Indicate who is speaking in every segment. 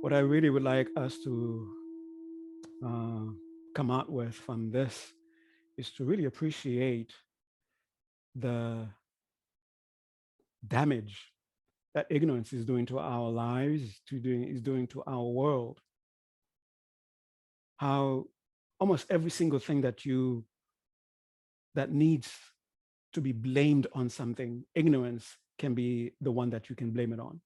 Speaker 1: what I really would like us to come out with from this is to really appreciate the damage that ignorance is doing to our lives, is doing to our world. How almost every single thing that needs to be blamed on something, ignorance can be the one that you can blame it on.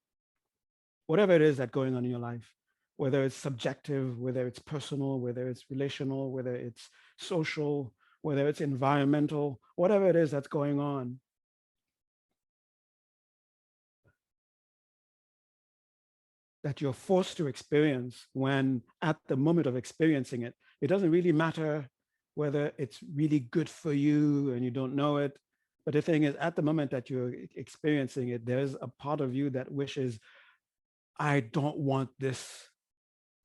Speaker 1: Whatever it is that's going on in your life, whether it's subjective, whether it's personal, whether it's relational, whether it's social, whether it's environmental, whatever it is that's going on, that you're forced to experience, when at the moment of experiencing it, it doesn't really matter whether it's really good for you and you don't know it. But the thing is, at the moment that you're experiencing it, there's a part of you that wishes, I don't want this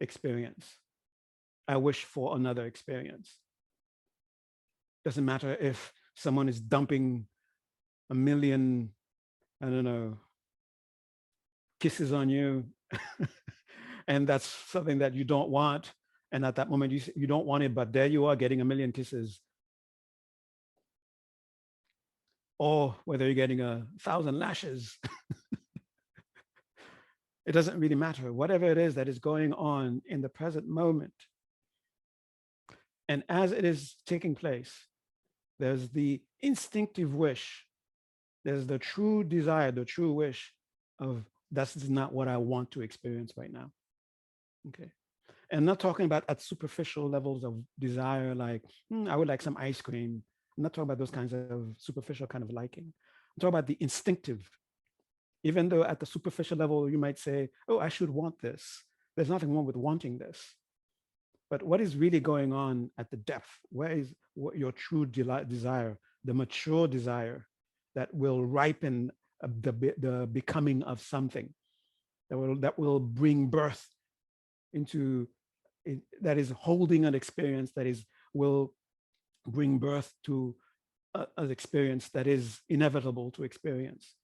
Speaker 1: experience. I wish for another experience. Doesn't matter if someone is dumping a million, I don't know, kisses on you, and that's something that you don't want. And at that moment, you don't want it, but there you are getting a million kisses. Or whether you're getting 1,000 lashes. It doesn't really matter. Whatever it is that is going on in the present moment. And as it is taking place, there's the instinctive wish. There's the true desire, the true wish of, that's not what I want to experience right now. Okay. And I'm not talking about at superficial levels of desire, like, I would like some ice cream. I'm not talking about those kinds of superficial kind of liking. I'm talking about the instinctive. Even though at the superficial level, you might say, oh, I should want this. There's nothing wrong with wanting this. But what is really going on at the depth? Where is your true desire, the mature desire that will ripen the becoming of something, that will bring birth into, that is holding an experience, will bring birth to an experience that is inevitable to experience.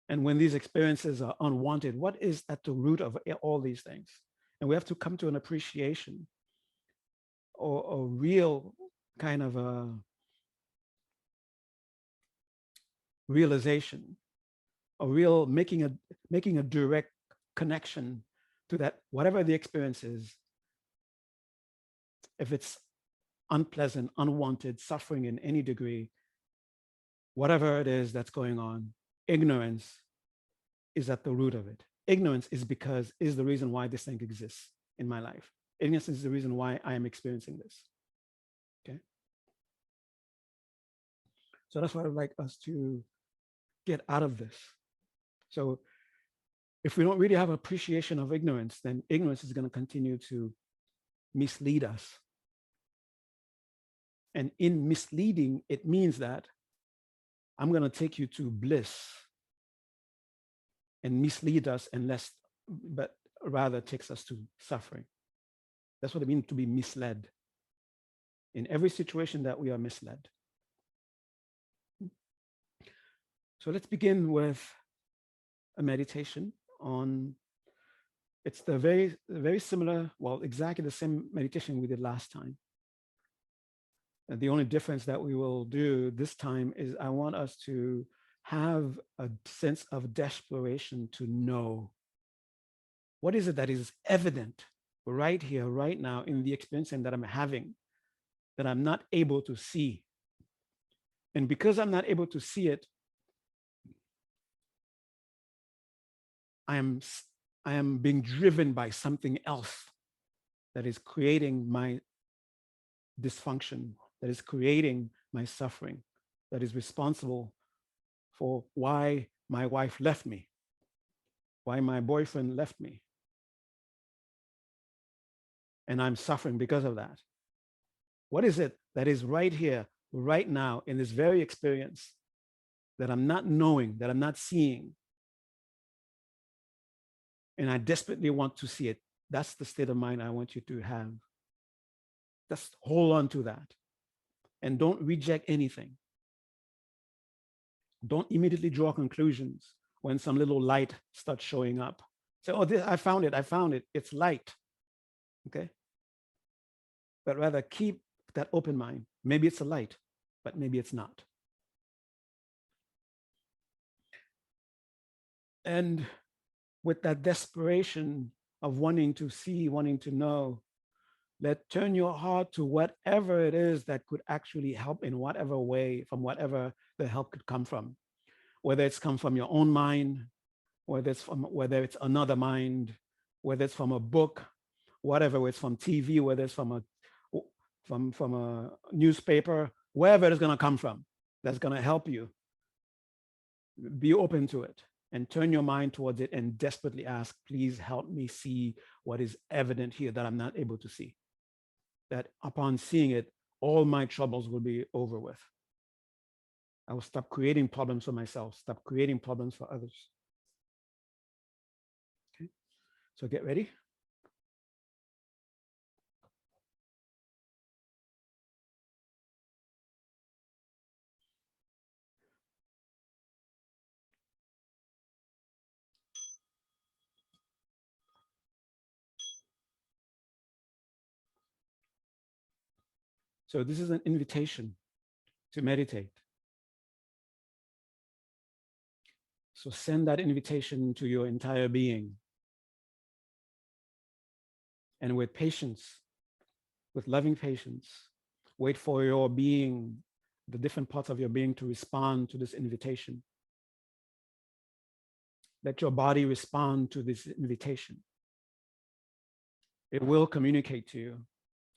Speaker 1: And when these experiences are unwanted, what is at the root of all these things? And we have to come to an appreciation, or a real kind of a realization, a real making a direct connection to that, whatever the experience is, if it's unpleasant, unwanted, suffering in any degree, whatever it is that's going on, ignorance is at the root of it. Ignorance is the reason why this thing exists in my life. Ignorance is the reason why I am experiencing this. Okay. So that's what I'd like us to get out of this. So if we don't really have appreciation of ignorance, then ignorance is going to continue to mislead us. And in misleading, it means that I'm going to take you to bliss and mislead us, but rather takes us to suffering. That's what it means to be misled. In every situation that we are misled. So let's begin with a meditation on, it's the very similar, well, exactly the same meditation we did last time. And the only difference that we will do this time is I want us to have a sense of desperation to know what is it that is evident right here, right now in the experience that I'm having, that I'm not able to see. And because I'm not able to see it, I am being driven by something else that is creating my dysfunction, that is creating my suffering, that is responsible for why my wife left me, why my boyfriend left me. And I'm suffering because of that. What is it that is right here, right now, in this very experience that I'm not knowing, that I'm not seeing? And I desperately want to see it. That's the state of mind I want you to have. Just hold on to that. And don't reject anything. Don't immediately draw conclusions when some little light starts showing up. So, oh, this, I found it. I found it. It's light. Okay. But rather keep that open mind. Maybe it's a light, but maybe it's not. And with that desperation of wanting to see, wanting to know, let turn your heart to whatever it is that could actually help in whatever way, from whatever the help could come from, whether it's come from your own mind, whether it's another mind, whether it's from a book, whatever it's from TV, whether it's from a newspaper, wherever it's going to come from, that's going to help you. Be open to it and turn your mind towards it and desperately ask, please help me see what is evident here that I'm not able to see. That upon seeing it, all my troubles will be over with. I will stop creating problems for myself, stop creating problems for others. Okay, so get ready. So this is an invitation to meditate. So send that invitation to your entire being. And with patience, with loving patience, wait for your being, the different parts of your being to respond to this invitation. Let your body respond to this invitation. It will communicate to you.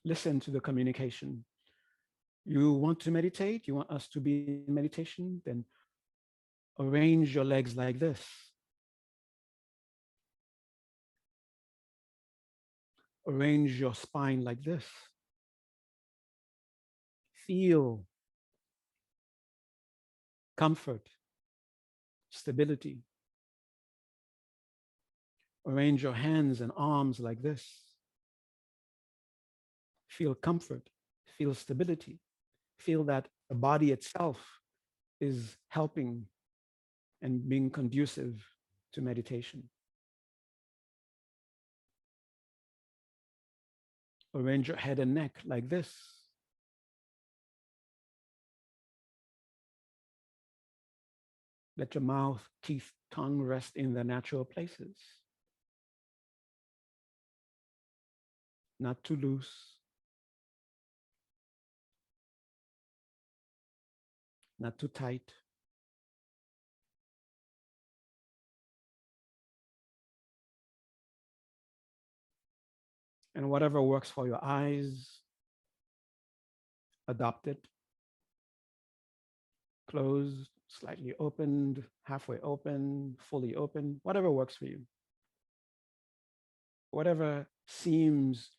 Speaker 1: Listen to the communication. You want to meditate? You want us to be in meditation? Then arrange your legs like this. Arrange your spine like this. Feel comfort, stability. Arrange your hands and arms like this. Feel comfort, feel stability. Feel that the body itself is helping and being conducive to meditation. Arrange your head and neck like this. Let your mouth, teeth, tongue rest in their natural places. Not too loose. Not too tight. And whatever works for your eyes, adopt it. Closed, slightly opened, halfway open, fully open, whatever works for you. Whatever seems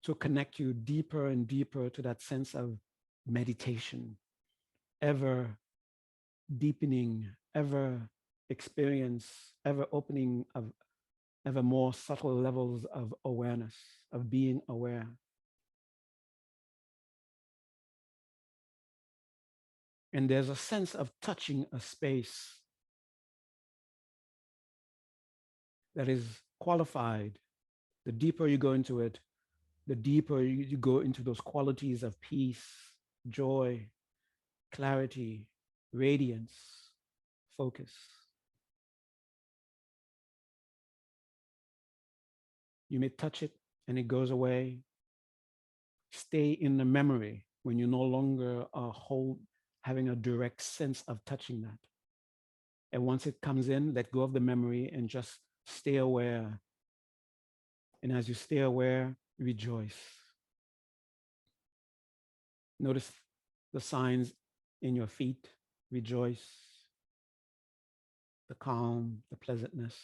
Speaker 1: to connect you deeper and deeper to that sense of meditation, ever deepening, ever experience, ever opening of ever more subtle levels of awareness, of being aware. And there's a sense of touching a space that is qualified. The deeper you go into it, the deeper you go into those qualities of peace, joy, clarity, radiance, focus. You may touch it and it goes away. Stay in the memory when you no longer are having a direct sense of touching that. And once it comes in, let go of the memory and just stay aware. And as you stay aware, rejoice. Notice the signs in your feet. Rejoice. The calm, the pleasantness,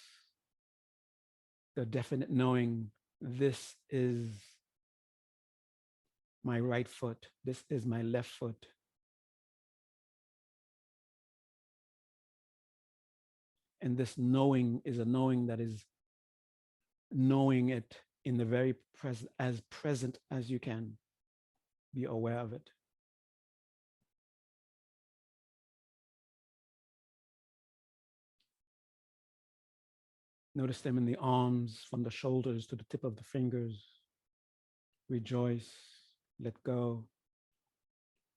Speaker 1: the definite knowing, this is my right foot. This is my left foot. And this knowing is a knowing that is knowing it in the very present as you can. Be aware of it. Notice them in the arms, from the shoulders to the tip of the fingers. Rejoice, let go.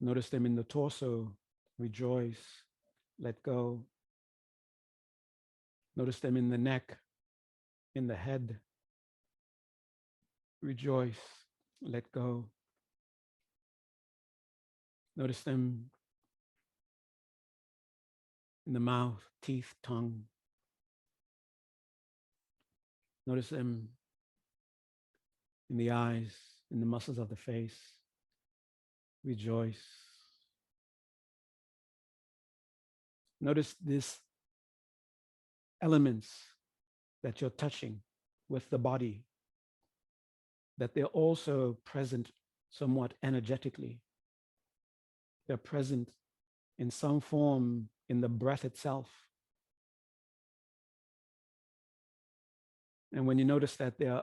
Speaker 1: Notice them in the torso. Rejoice, let go. Notice them in the neck, in the head. Rejoice, let go. Notice them in the mouth, teeth, tongue. Notice them in the eyes, in the muscles of the face. Rejoice. Notice these elements that you're touching with the body, that they're also present somewhat energetically. They're present in some form in the breath itself. And when you notice that they're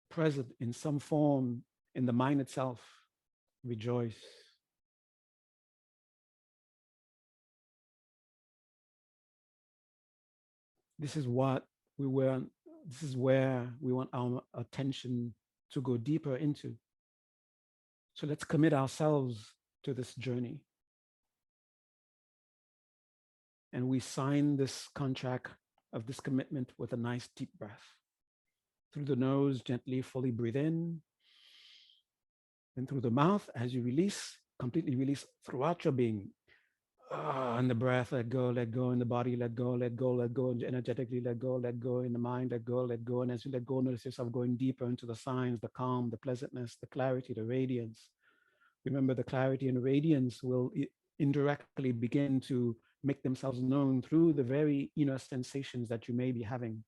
Speaker 1: present in some form in the mind itself, rejoice. This is where we want our attention to go deeper into. So let's commit ourselves to this journey. And we sign this contract of this commitment with a nice deep breath. Through the nose, gently, fully breathe in. And through the mouth, as you release, completely release throughout your being. And the breath, let go. In the body, let go. And energetically, let go. In the mind, let go. And as you let go, notice yourself going deeper into the signs, the calm, the pleasantness, the clarity, the radiance. Remember, the clarity and radiance will indirectly begin to make themselves known through the very inner sensations that you may be having.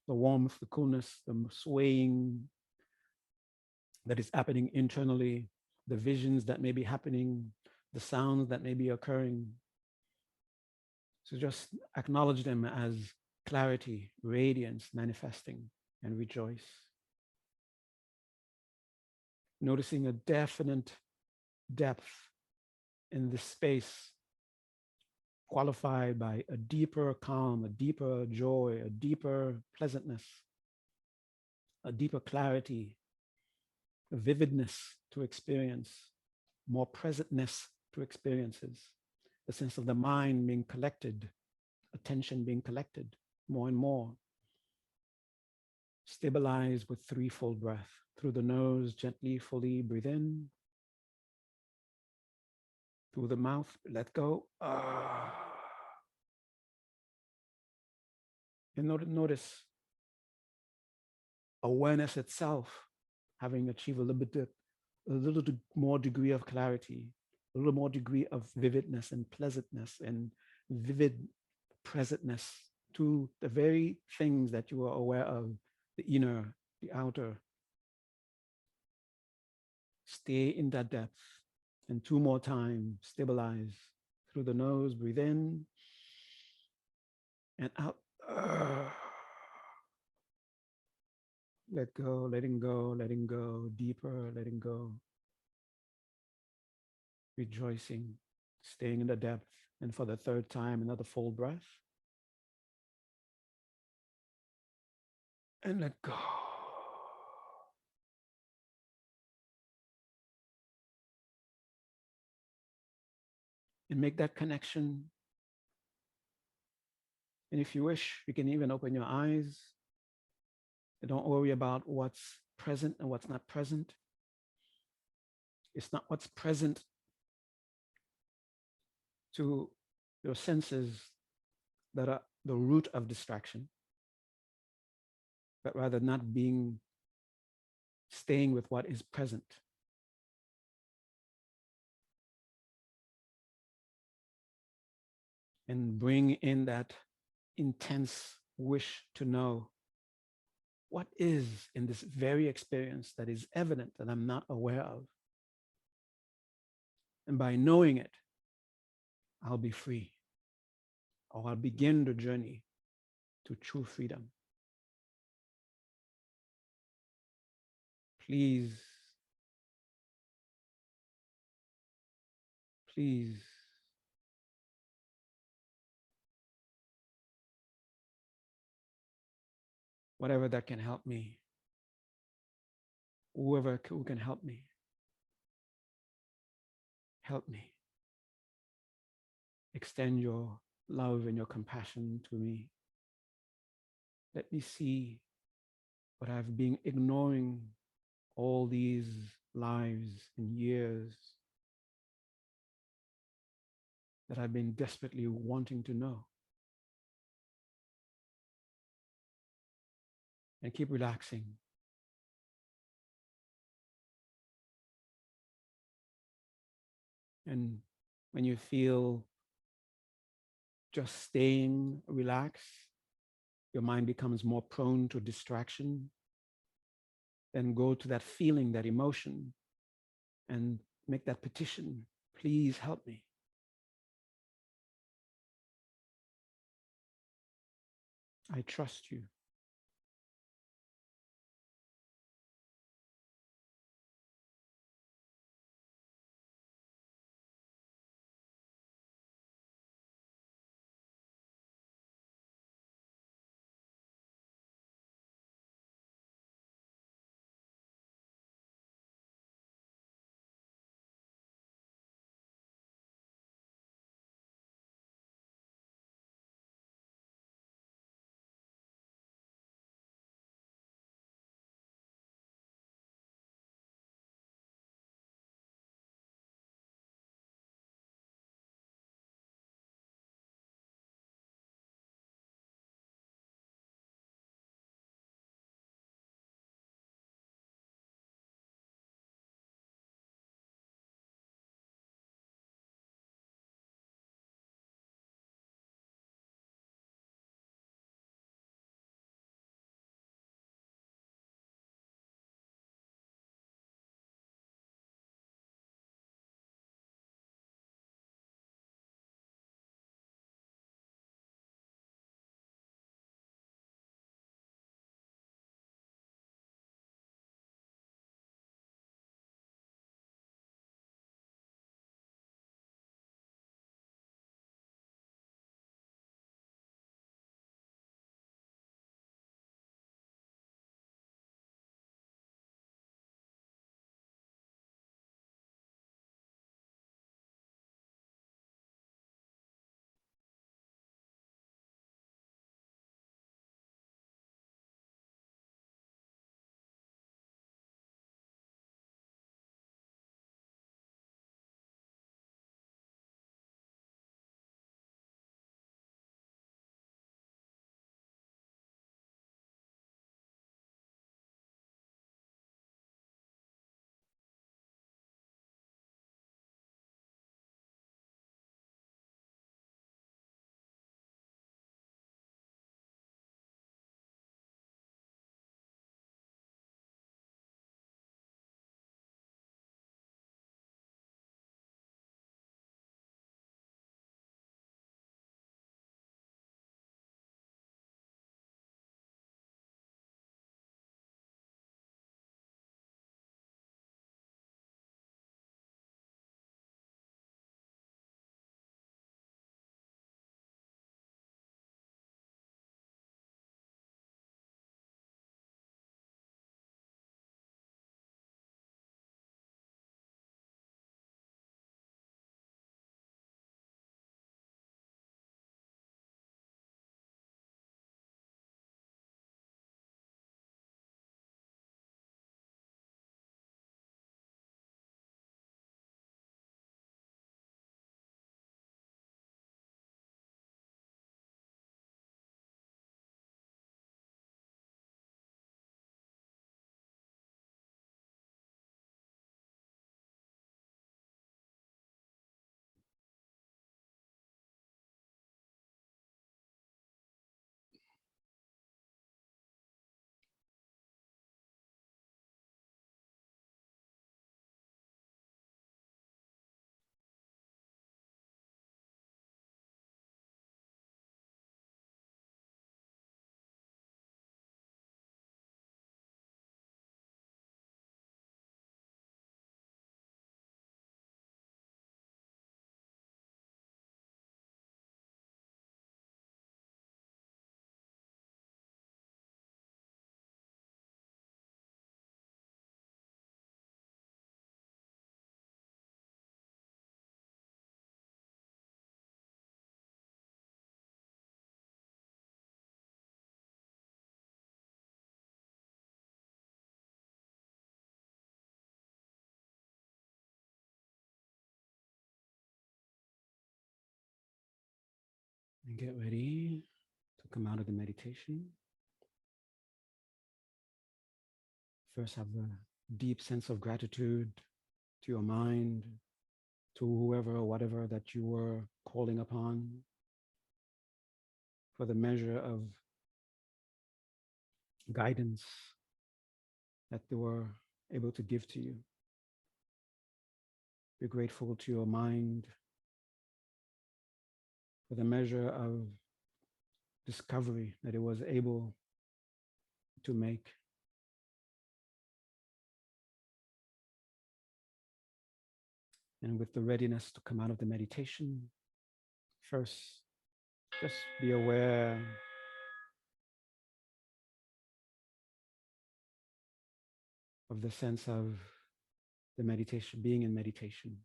Speaker 1: The warmth, the coolness, the swaying that is happening internally, the visions that may be happening, the sounds that may be occurring. So just acknowledge them as clarity, radiance manifesting, and rejoice. Noticing a definite depth in this space, qualified by a deeper calm, a deeper joy, a deeper pleasantness, a deeper clarity, a vividness to experience, more presentness to experiences, the sense of the mind being collected, attention being collected more and more. Stabilize with threefold breath. Through the nose, gently, fully breathe in. Through the mouth, let go. And notice awareness itself having achieved a little more degree of clarity, a little more degree of vividness and pleasantness and vivid presentness to the very things that you are aware of, the inner, the outer. Stay in that depth. And two more times, stabilize. Through the nose, breathe in and out. Let go, letting go, deeper, letting go. Rejoicing, staying in the depth. And for the third time, another full breath. And let go. And make that connection. And if you wish, you can even open your eyes. And don't worry about what's present and what's not present. It's not what's present to your senses that are the root of distraction, but rather not staying with what is present. And bring in that intense wish to know what is in this very experience that is evident that I'm not aware of. And by knowing it, I'll be free, or I'll begin the journey to true freedom. Please whatever that can help me, who can help me. Extend your love and your compassion to me. Let me see what I've been ignoring all these lives and years, that I've been desperately wanting to know. And keep relaxing. And when you feel just staying relaxed, your mind becomes more prone to distraction, then go to that feeling, that emotion, and make that petition. Please help me. I trust you. And get ready to come out of the meditation. First, have a deep sense of gratitude to your mind, to whoever or whatever that you were calling upon, for the measure of guidance that they were able to give to you. Be grateful to your mind for the measure of discovery that it was able to make. And with the readiness to come out of the meditation, first, just be aware of the sense of the meditation, being in meditation,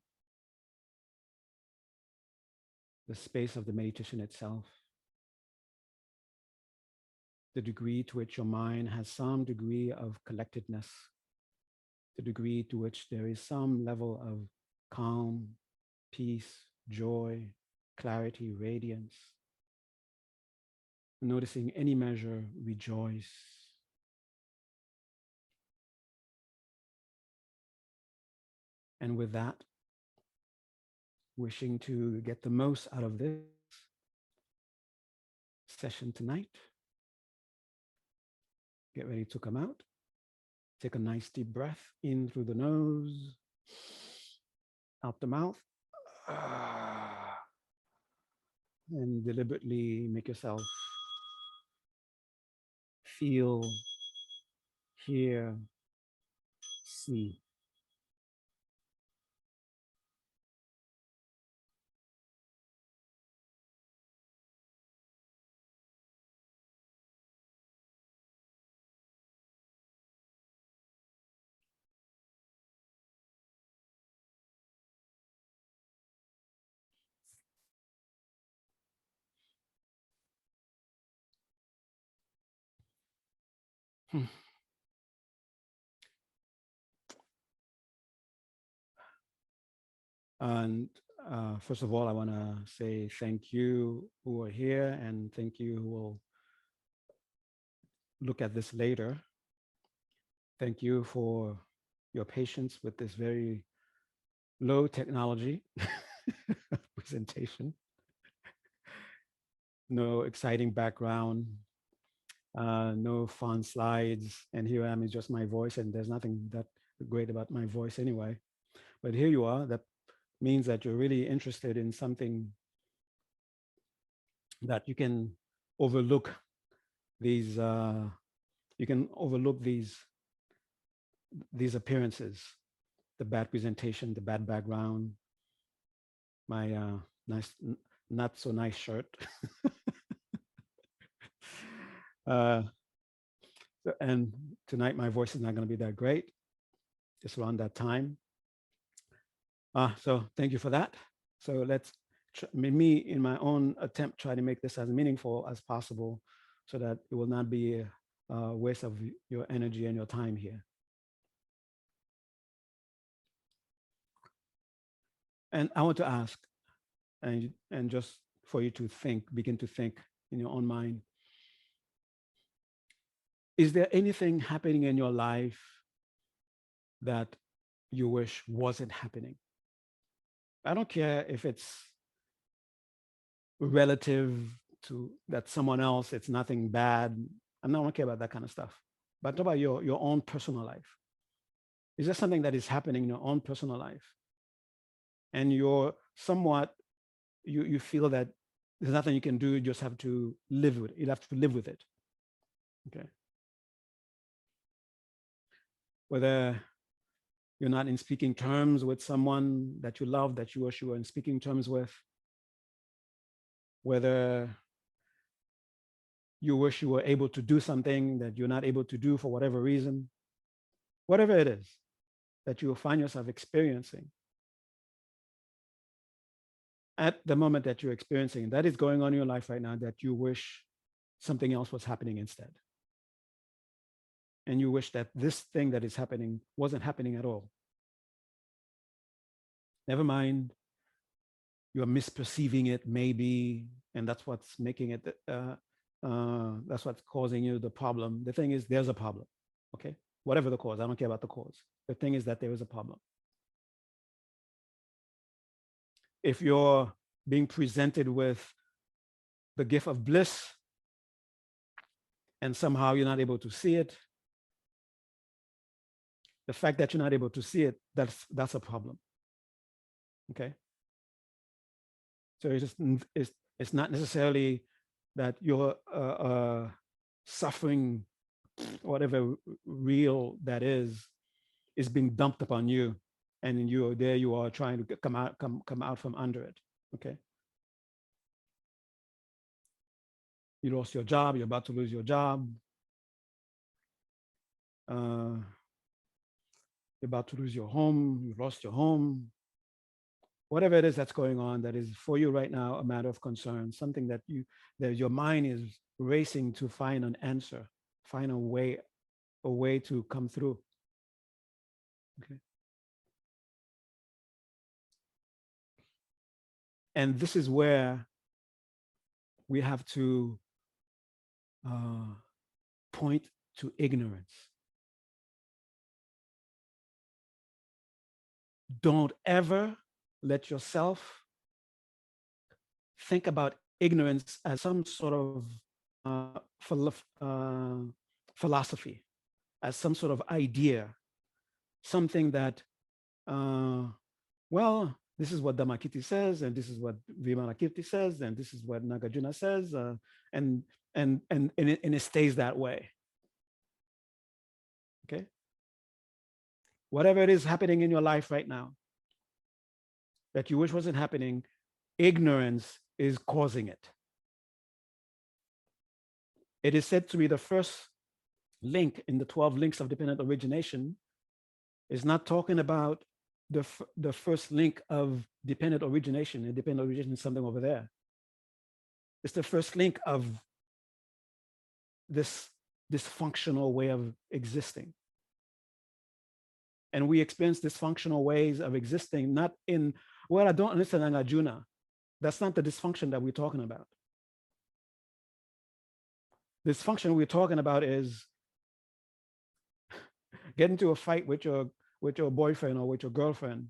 Speaker 1: the space of the meditation itself, the degree to which your mind has some degree of collectedness, the degree to which there is some level of calm, peace, joy, clarity, radiance. Noticing any measure, rejoice. And with that, wishing to get the most out of this session tonight, get ready to come out. Take a nice deep breath in through the nose, out the mouth, and deliberately make yourself feel, hear, see. And first of all, I want to say thank you who are here, and thank you who will look at this later. Thank you for your patience with this very low technology presentation. No exciting background, no fun slides, and here I am, it's just my voice, and there's nothing that great about my voice anyway. But here you are. That means that you're really interested in something that you can overlook these these appearances, the bad presentation, the bad background, my not so nice shirt. And tonight my voice is not going to be that great, just around that time. So thank you for that. So let's, me in my own attempt, try to make this as meaningful as possible so that it will not be a waste of your energy and your time here. And I want to ask, and just for you to think, begin to think in your own mind, is there anything happening in your life that you wish wasn't happening? I don't care if it's relative to that someone else, it's nothing bad. I don't care about that kind of stuff. But talk about your own personal life. Is there something that is happening in your own personal life? And you're somewhat, you feel that there's nothing you can do, you just have to live with it. You have to live with it. Okay. Whether you're not in speaking terms with someone that you love, that you wish you were in speaking terms with, whether you wish you were able to do something that you're not able to do for whatever reason, whatever it is that you will find yourself experiencing at the moment that you're experiencing, that is going on in your life right now, that you wish something else was happening instead. And you wish that this thing that is happening wasn't happening at all. Never mind, you're misperceiving it, maybe, And that's what's making it, that's what's causing you the problem. The thing is, there's a problem, okay? Whatever the cause, I don't care about the cause. The thing is that there is a problem. If you're being presented with the gift of bliss and somehow you're not able to see it, the fact that you're not able to see it, that's a problem, okay? So it's not necessarily that you're suffering, whatever real that is being dumped upon you, and you are trying to come out from under it, okay? You lost your job, you're about to lose your job, you're about to lose your home, you lost your home, whatever it is that's going on that is for you right now a matter of concern, something that your mind is racing to find an answer, find a way to come through, okay? And this is where we have to point to ignorance. Don't ever let yourself think about ignorance as some sort of philosophy, as some sort of idea, something that, well, this is what Dhammakirti says, and this is what Vimalakirti says, and this is what Nagarjuna says, and it stays that way. Okay? Whatever it is happening in your life right now that you wish wasn't happening, ignorance is causing it. It is said to be the first link in the 12 links of dependent origination. Is not talking about the first link of dependent origination, and dependent origination is something over there. It's the first link of this dysfunctional way of existing. And we experience dysfunctional ways of existing, not in, well, I don't understand Nagarjuna. That's not the dysfunction that we're talking about. Dysfunction we're talking about is get into a fight with your boyfriend or with your girlfriend,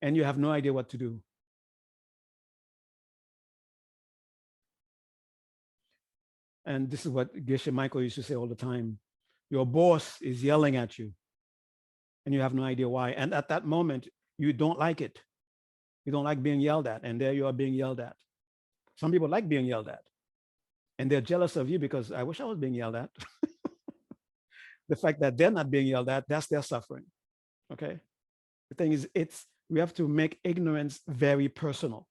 Speaker 1: and you have no idea what to do. And this is what Geshe Michael used to say all the time. Your boss is yelling at you, and you have no idea why. And at that moment, you don't like it. You don't like being yelled at, and there you are being yelled at. Some people like being yelled at, and they're jealous of you because I wish I was being yelled at. The fact that they're not being yelled at, that's their suffering, okay? The thing is, we have to make ignorance very personal.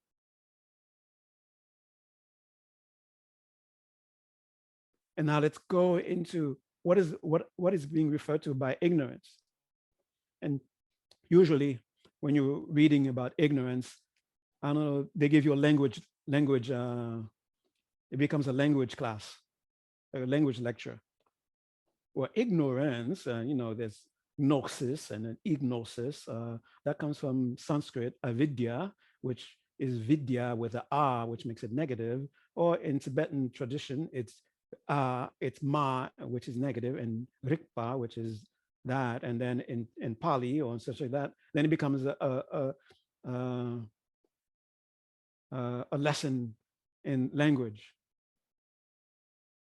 Speaker 1: And now let's go into what is being referred to by ignorance. And usually when you're reading about ignorance, I don't know, they give you a language, it becomes a language class, a language lecture. Well, ignorance, there's gnosis and an ignosis. That comes from Sanskrit, avidya, which is vidya with an a, which makes it negative. Or in Tibetan tradition, it's ma, which is negative, and rikpa, which is that. And then in Pali or such like that, then it becomes a lesson in language.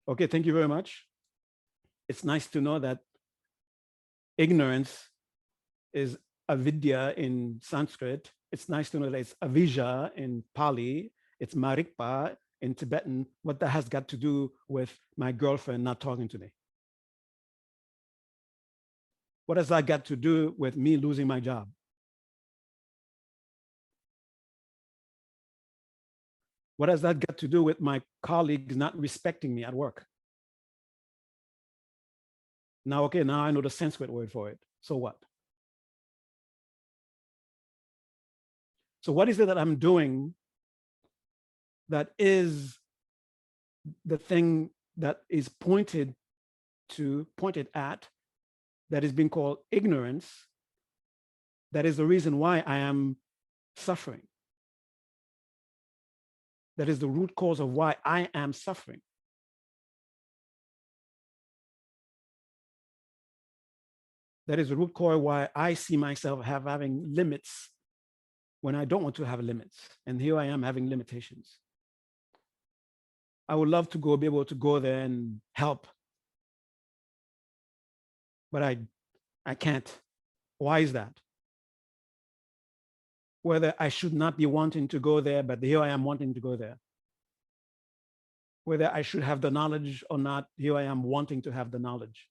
Speaker 1: Okay, thank you very much. It's nice to know that ignorance is avidya in Sanskrit. It's nice to know that it's avijja in Pali. It's marikpa in Tibetan. What that has got to do with my girlfriend not talking to me? What has that got to do with me losing my job? What has that got to do with my colleagues not respecting me at work? Now, okay, now I know the Sanskrit word for it. So what? So what is it that I'm doing that is the thing that is pointed at, that is being called ignorance, that is the reason why I am suffering? that is the root cause of why I am suffering. That is the root cause why I see myself having limits when I don't want to have limits. And here I am having limitations. I would love to be able to go there and help, but I can't. Why is that? Whether I should not be wanting to go there, but here I am wanting to go there. Whether I should have the knowledge or not, here I am wanting to have the knowledge.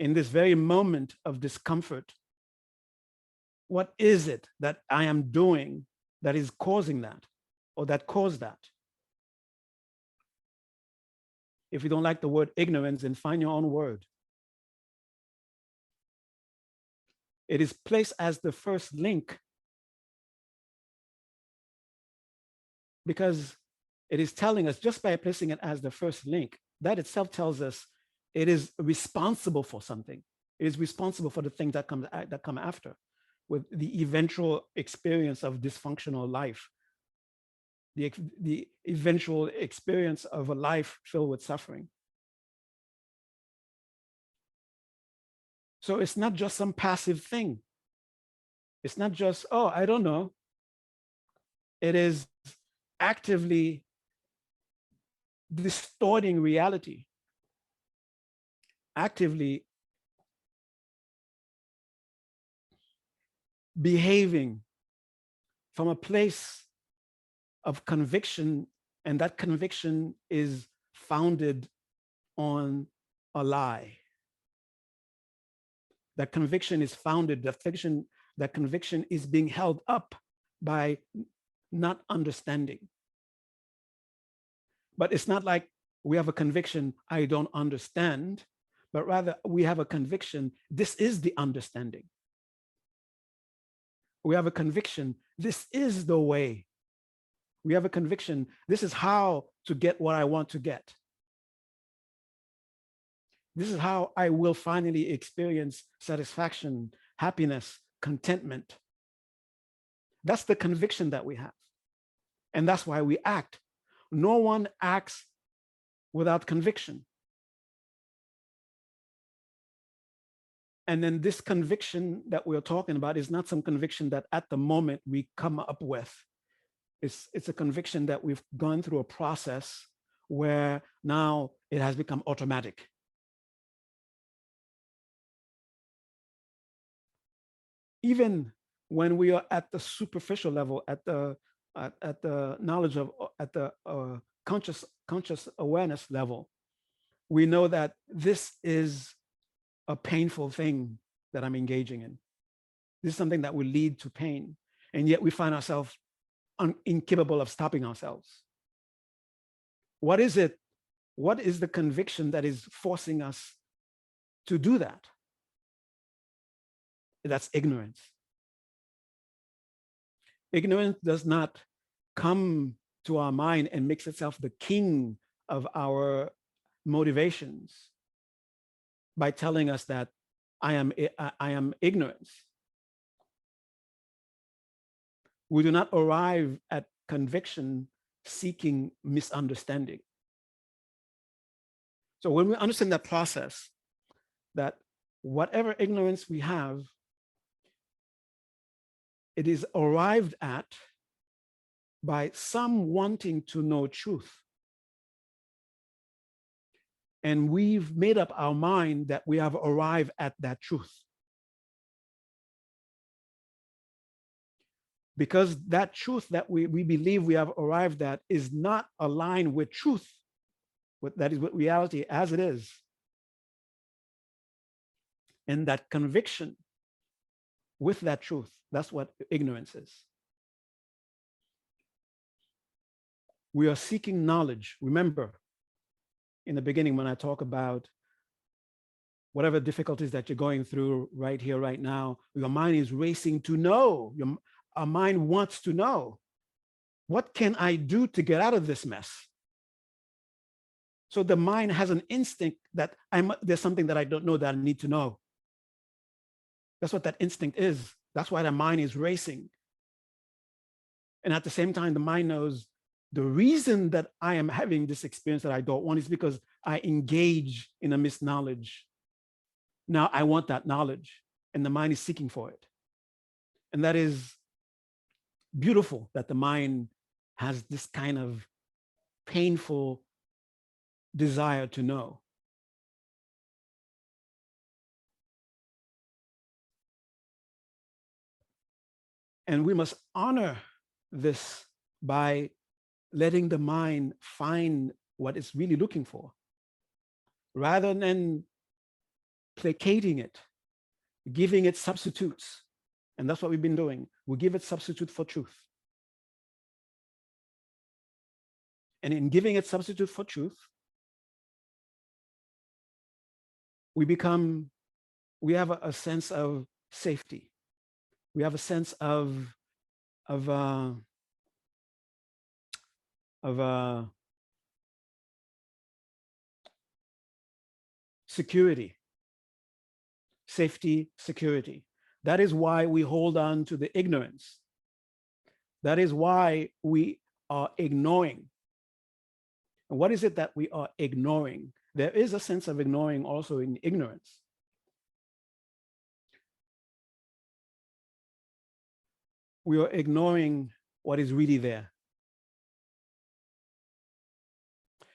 Speaker 1: In this very moment of discomfort, what is it that I am doing that is causing that, or that caused that? If you don't like the word ignorance, then find your own word. It is placed as the first link because it is telling us, just by placing it as the first link, that itself tells us it is responsible for something. It is responsible for the things that come after, with the eventual experience of dysfunctional life, the eventual experience of a life filled with suffering. So it's not just some passive thing. It's not just, oh, I don't know. It is actively distorting reality, actively behaving from a place of conviction, and that conviction is founded on a lie. That conviction is founded, that conviction is being held up by not understanding. But it's not like we have a conviction, I don't understand, but rather we have a conviction, this is the understanding. We have a conviction, this is the way. We have a conviction, this is how to get what I want to get. This is how I will finally experience satisfaction, happiness, contentment. That's the conviction that we have. And that's why we act. No one acts without conviction. And then this conviction that we're talking about is not some conviction that at the moment we come up with. It's a conviction that we've gone through a process where now it has become automatic. Even when we are at the superficial level, at the knowledge of, at the conscious awareness level, we know that this is a painful thing that I'm engaging in. This is something that will lead to pain. And yet we find ourselves incapable of stopping ourselves. What is it? What is the conviction that is forcing us to do that? That's ignorance. Ignorance does not come to our mind and makes itself the king of our motivations by telling us that I am ignorance. We do not arrive at conviction seeking misunderstanding. So when we understand that process, that whatever ignorance we have, it is arrived at by some wanting to know truth. And we've made up our mind that we have arrived at that truth. Because that truth that we believe we have arrived at is not aligned with truth, that is with reality as it is. And that conviction with that truth, that's what ignorance is. We are seeking knowledge. Remember, in the beginning, when I talk about whatever difficulties that you're going through right here, right now, your mind is racing to know. Our mind wants to know, what can I do to get out of this mess? So the mind has an instinct that there's something that I don't know that I need to know. That's what that instinct is. That's why the mind is racing. And at the same time, the mind knows the reason that I am having this experience that I don't want is because I engage in a misknowledge. Now I want that knowledge, and the mind is seeking for it. And that is beautiful, that the mind has this kind of painful desire to know. And we must honor this by letting the mind find what it's really looking for, rather than placating it, giving it substitutes. And that's what we've been doing. We give it substitute for truth. And in giving it substitute for truth, we have a sense of safety. We have a sense of security, safety, security. That is why we hold on to the ignorance. That is why we are ignoring. And what is it that we are ignoring? There is a sense of ignoring also in ignorance. We are ignoring what is really there.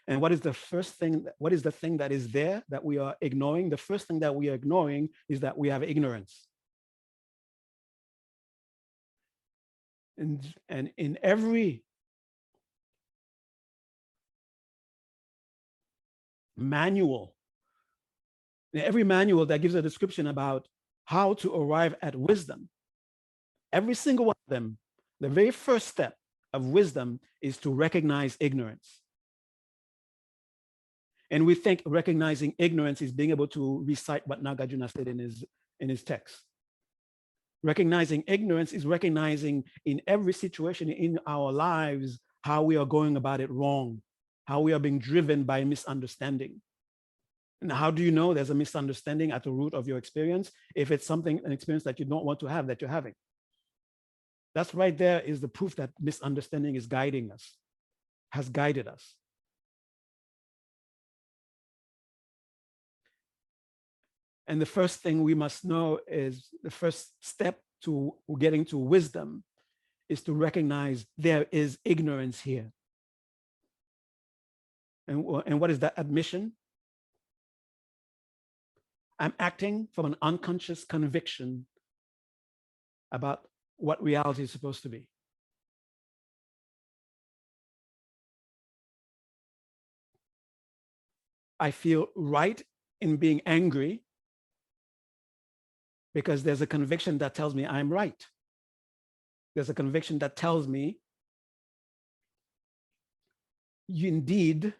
Speaker 1: And what is the first thing, what is the thing that is there that we are ignoring? The first thing that we are ignoring is that we have ignorance. And in every manual that gives a description about how to arrive at wisdom, every single one of them, the very first step of wisdom is to recognize ignorance. And we think recognizing ignorance is being able to recite what Nagarjuna said in his text. Recognizing ignorance is recognizing in every situation in our lives how we are going about it wrong, how we are being driven by misunderstanding. And how do you know there's a misunderstanding at the root of your experience? If it's an experience that you don't want to have, that you're having. That's right there is the proof that misunderstanding is guiding us, has guided us. And the first thing we must know is the first step to getting to wisdom is to recognize there is ignorance here. And what is that admission? I'm acting from an unconscious conviction about what reality is supposed to be. I feel right in being angry because there's a conviction that tells me I'm right. There's a conviction that tells me indeed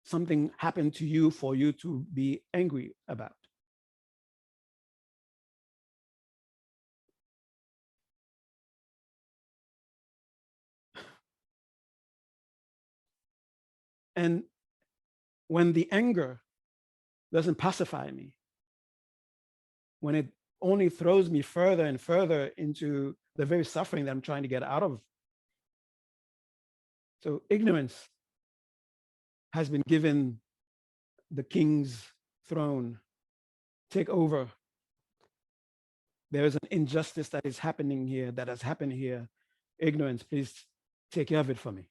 Speaker 1: something happened to you for you to be angry about. And when the anger doesn't pacify me, when it only throws me further and further into the very suffering that I'm trying to get out of. So ignorance has been given the king's throne. Take over. There is an injustice that is happening here, that has happened here. Ignorance, please take care of it for me.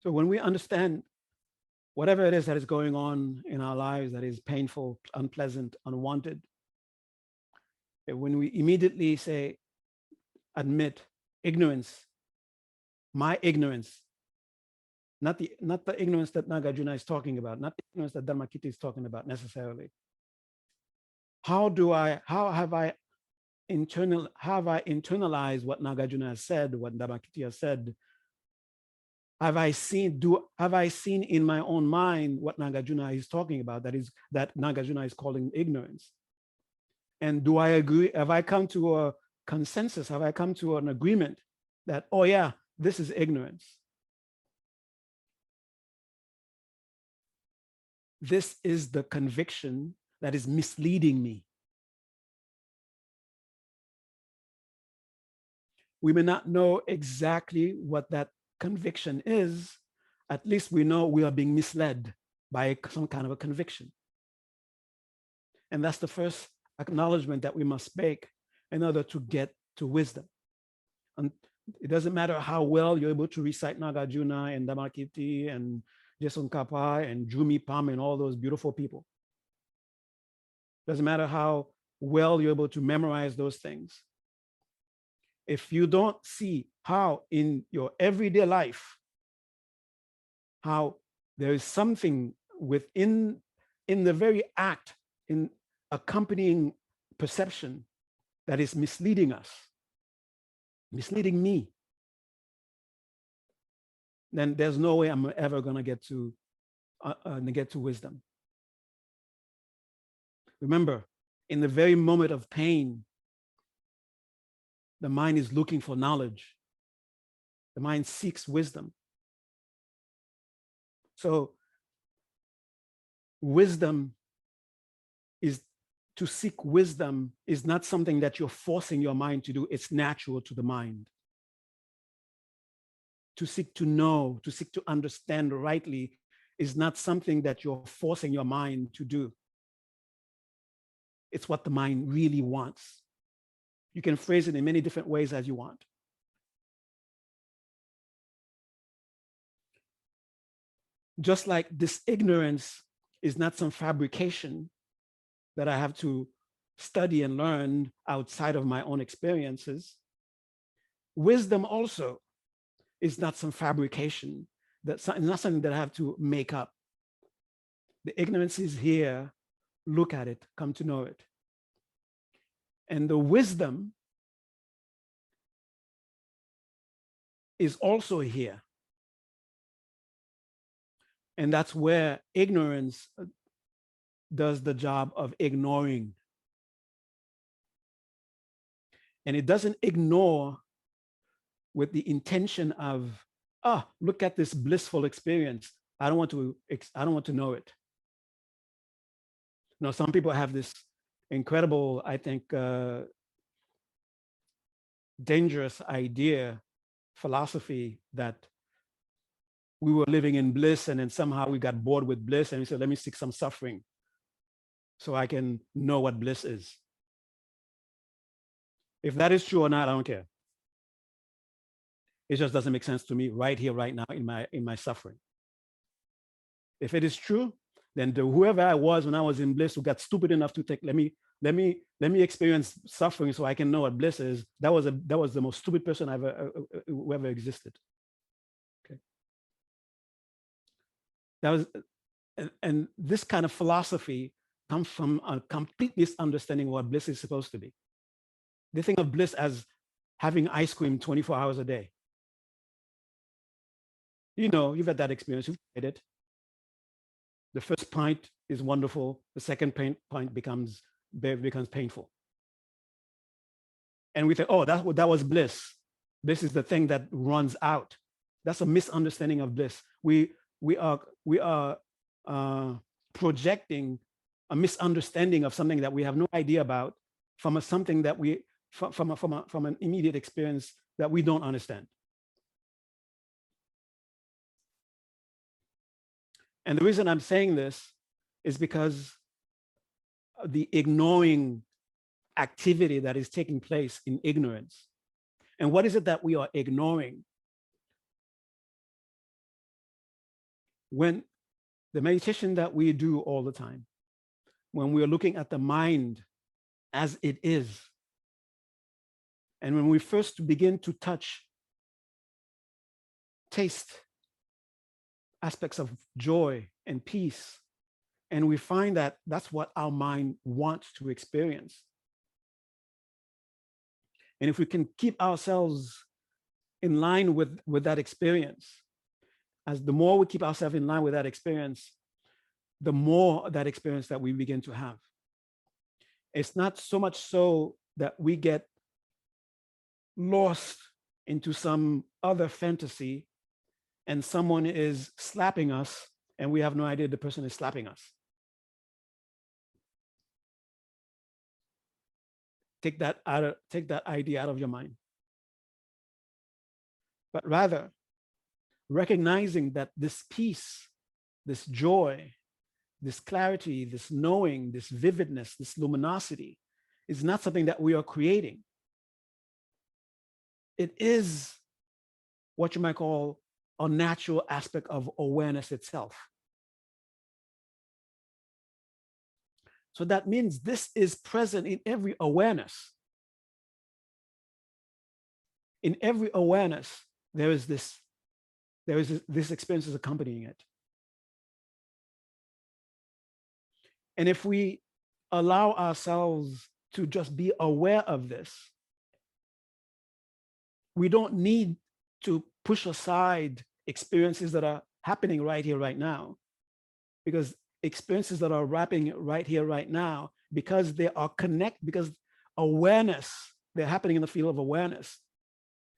Speaker 1: So when we understand whatever it is that is going on in our lives that is painful, unpleasant, unwanted, when we immediately say, admit ignorance, my ignorance, not the ignorance that Nagarjuna is talking about, not the ignorance that Dharmakita is talking about necessarily. How have I internalized what Nagarjuna has said, what Dharmakita has said? Have I seen in my own mind what Nagarjuna is talking about, that Nagarjuna is calling ignorance? And do I agree? Have I come to a consensus? Have I come to an agreement that, oh yeah, this is ignorance? this is the conviction that is misleading me. We may not know exactly what that conviction is. At least we know we are being misled by some kind of a conviction. And that's the first acknowledgement that we must make in order to get to wisdom. And it doesn't matter how well you're able to recite Nagarjuna and Dharmakirti and Jason Kapa and Jumi Pam and all those beautiful people. Doesn't matter how well you're able to memorize those things. If you don't see how in your everyday life, how there is something within in the very act, in accompanying perception that is misleading us, misleading me, then there's no way I'm ever going to get to wisdom. Remember, in the very moment of pain, the mind is looking for knowledge. The mind seeks wisdom. So wisdom is, to seek wisdom is not something that you're forcing your mind to do. It's natural to the mind. To seek to know, to seek to understand rightly is not something that you're forcing your mind to do. It's what the mind really wants. You can phrase it in many different ways as you want. Just like this ignorance is not some fabrication that I have to study and learn outside of my own experiences, wisdom also is not some fabrication, that's not something that I have to make up. The ignorance is here, look at it, come to know it. And the wisdom is also here. And that's where ignorance does the job of ignoring. And it doesn't ignore with the intention of, look at this blissful experience. I don't want to know it. Now, some people have this incredible, I think, dangerous idea, philosophy that we were living in bliss and then somehow we got bored with bliss and we said, let me seek some suffering so I can know what bliss is. If that is true or not, I don't care. It just doesn't make sense to me right here, right now in my suffering. If it is true, then whoever I was when I was in bliss who got stupid enough to take, let me experience suffering so I can know what bliss is. That was the most stupid person who ever existed. Okay. That was, and this kind of philosophy comes from a complete misunderstanding of what bliss is supposed to be. They think of bliss as having ice cream 24 hours a day. You know, you've had that experience, you've tried it. The first pint is wonderful. The second pint becomes painful. And we think, oh, that was bliss. Bliss is the thing that runs out. That's a misunderstanding of bliss. We are projecting a misunderstanding of something that we have no idea about from something that from an immediate experience that we don't understand. And the reason I'm saying this is because of the ignoring activity that is taking place in ignorance. And what is it that we are ignoring? When the meditation that we do all the time, when we're looking at the mind as it is, and when we first begin to touch, taste aspects of joy and peace, and we find that that's what our mind wants to experience. And if we can keep ourselves in line with that experience, as the more we keep ourselves in line with that experience, the more that experience that we begin to have. It's not so much so that we get lost into some other fantasy and someone is slapping us and we have no idea the person is slapping us. Take that idea out of your mind. But rather, recognizing that this peace, this joy, this clarity, this knowing, this vividness, this luminosity is not something that we are creating. It is what you might call a natural aspect of awareness itself. So that means this is present in every awareness. In every awareness, there is this experience is accompanying it. And if we allow ourselves to just be aware of this, we don't need to push aside experiences that are happening right here, right now, because experiences that are happening right here, right now, because they are connected, because awareness, they're happening in the field of awareness,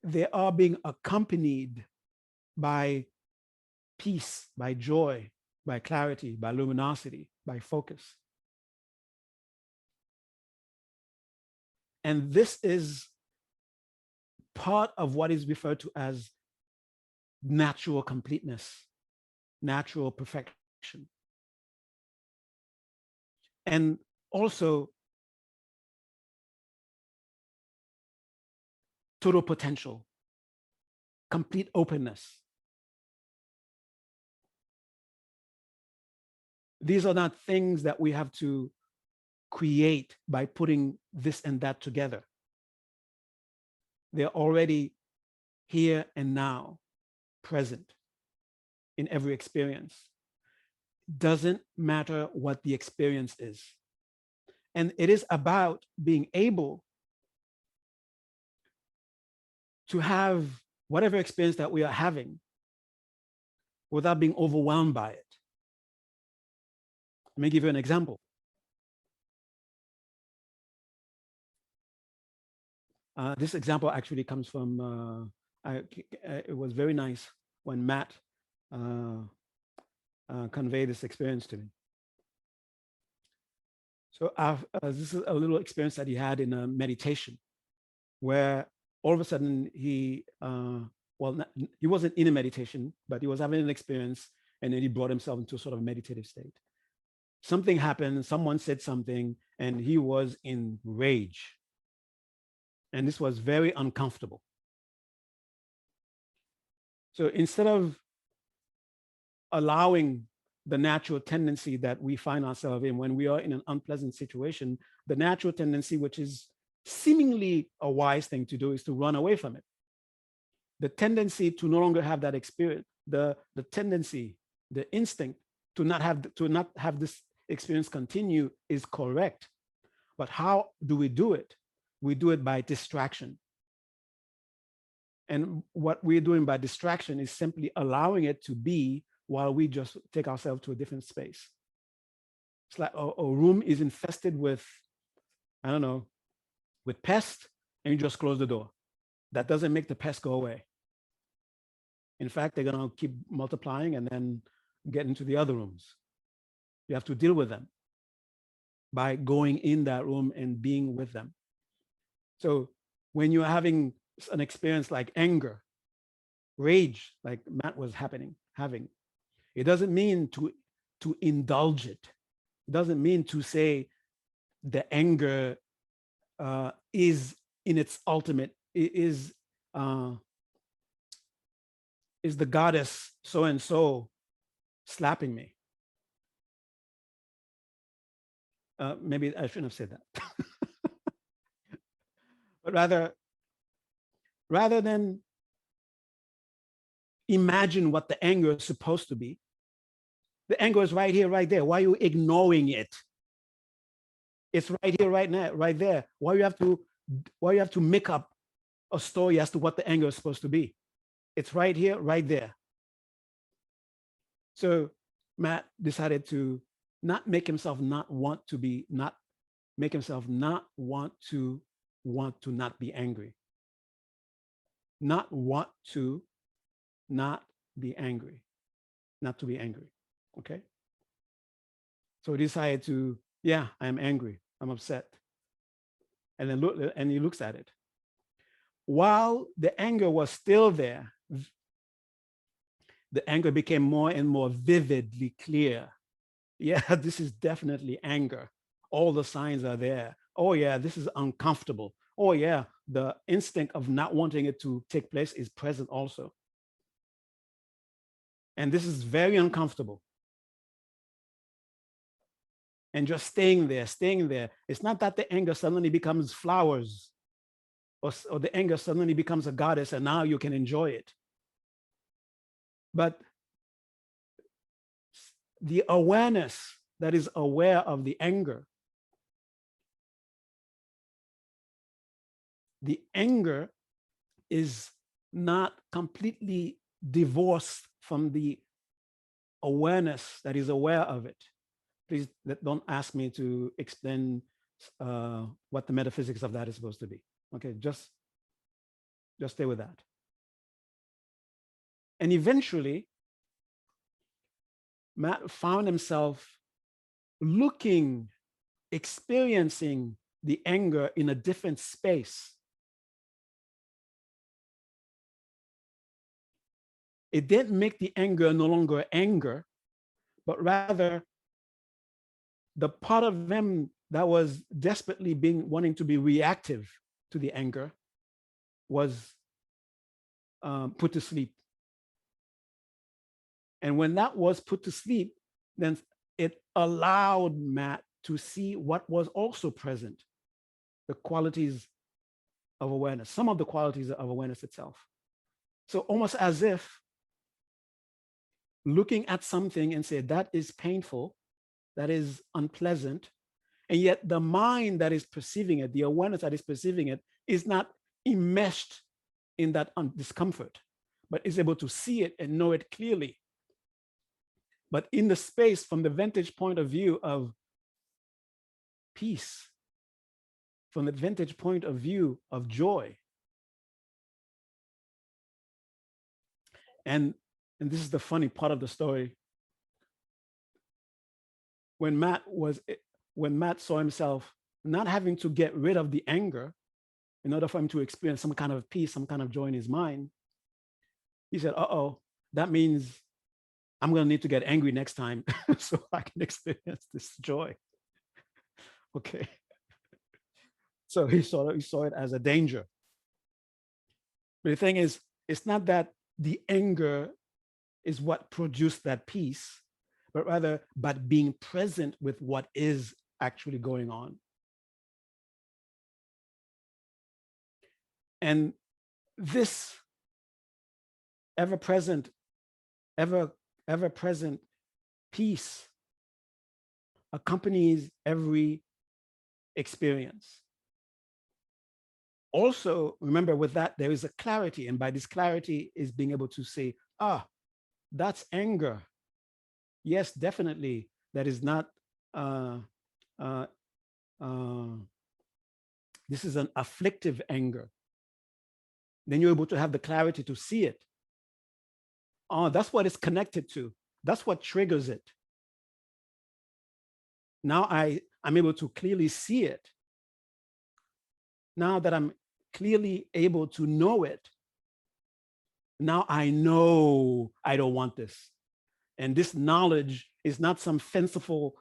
Speaker 1: they are being accompanied by peace, by joy, by clarity, by luminosity, by focus. And this is part of what is referred to as natural completeness, natural perfection. And also total potential, complete openness. These are not things that we have to create by putting this and that together. They're already here and now, present in every experience. Doesn't matter what the experience is. And it is about being able to have whatever experience that we are having without being overwhelmed by it. Let me give you an example. This example actually comes from, it was very nice when Matt conveyed this experience to me. So this is a little experience that he had in a meditation where all of a sudden he wasn't in a meditation, but he was having an experience, and then he brought himself into a sort of meditative state. Something happened, someone said something, and he was in rage. And this was very uncomfortable. So instead of allowing the natural tendency that we find ourselves in when we are in an unpleasant situation, the natural tendency, which is seemingly a wise thing to do, is to run away from it. The tendency to no longer have that experience, the tendency, the instinct to not have this experience continue is correct. But how do we do it? We do it by distraction. And what we're doing by distraction is simply allowing it to be while we just take ourselves to a different space. It's like a room is infested with, I don't know, with pests, and you just close the door. That doesn't make the pests go away. In fact, they're going to keep multiplying and then get into the other rooms. You have to deal with them by going in that room and being with them. So when you're having an experience like anger, rage, like Matt was having, it doesn't mean to indulge it. It doesn't mean to say the anger is in its ultimate, is the goddess so-and-so slapping me. Maybe I shouldn't have said that. But rather than imagine what the anger is supposed to be, the anger is right here, right there. Why are you ignoring it? It's right here, right now, right there. Why you have to make up a story as to what the anger is supposed to be? It's right here, right there. So Matt decided to not make himself not want to be not be angry. Not want to not be angry. Not to be angry. Okay. So he decided to, yeah, I'm angry, I'm upset. And then and he looks at it. While the anger was still there, the anger became more and more vividly clear. Yeah, this is definitely anger. All the signs are there. Oh, yeah, this is uncomfortable. Oh, yeah, the instinct of not wanting it to take place is present also. And this is very uncomfortable. And just staying there, staying there. It's not that the anger suddenly becomes flowers, or the anger suddenly becomes a goddess and now you can enjoy it. But the awareness that is aware of the anger is not completely divorced from the awareness that is aware of it. Please don't ask me to explain what the metaphysics of that is supposed to be. Okay, just stay with that. And eventually, Matt found himself looking, experiencing the anger in a different space. It didn't make the anger no longer anger, but rather the part of them that was desperately wanting to be reactive to the anger was put to sleep. And when that was put to sleep, then it allowed Matt to see what was also present, the qualities of awareness, some of the qualities of awareness itself. So almost as if looking at something and say, that is painful, that is unpleasant, and yet the mind that is perceiving it, the awareness that is perceiving it, is not enmeshed in that discomfort, but is able to see it and know it clearly. But in the space from the vantage point of view of peace, from the vantage point of view of joy. And this is the funny part of the story. When Matt saw himself not having to get rid of the anger in order for him to experience some kind of peace, some kind of joy in his mind, he said, uh-oh, that means I'm going to need to get angry next time so I can experience this joy. Okay. So he saw it as a danger. But the thing is, it's not that the anger is what produced that peace, but rather but being present with what is actually going on. And this ever-present peace accompanies every experience. Also, remember with that, there is a clarity. And by this clarity is being able to say, that's anger. Yes, definitely. That is not, this is an afflictive anger. Then you're able to have the clarity to see it. That's what it's connected to. That's what triggers it. Now I'm able to clearly see it. Now that I'm clearly able to know it, now I know I don't want this. And this knowledge is not some fanciful,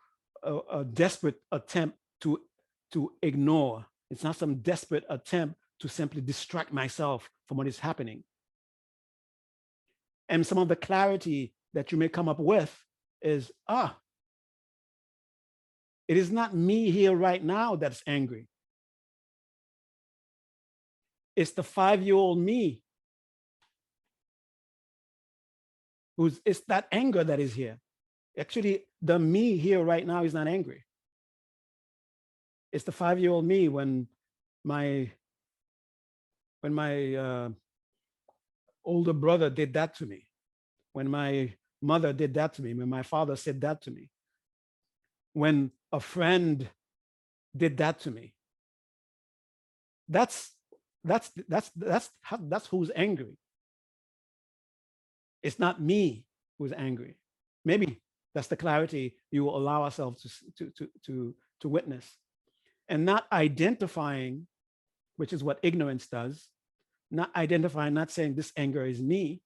Speaker 1: desperate attempt to ignore. It's not some desperate attempt to simply distract myself from what is happening. And some of the clarity that you may come up with is, it is not me here right now that's angry. It's the 5-year-old me it's that anger that is here. Actually, the me here right now is not angry. It's the 5-year-old me when my older brother did that to me, when my mother did that to me, when my father said that to me, when a friend did that to me. That's who's angry. It's not me who's angry. Maybe That's the clarity you will allow ourselves to witness. And not identifying, which is what ignorance does, not identifying, not saying this anger is me,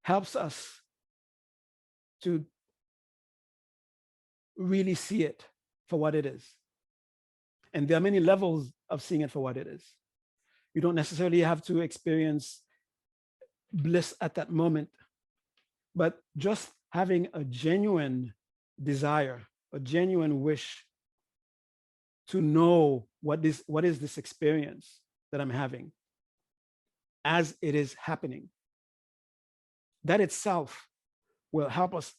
Speaker 1: helps us to really see it for what it is. And there are many levels of seeing it for what it is. You don't necessarily have to experience bliss at that moment, but just having a genuine desire, a genuine wish to know what is this experience that I'm having as it is happening. That itself will help us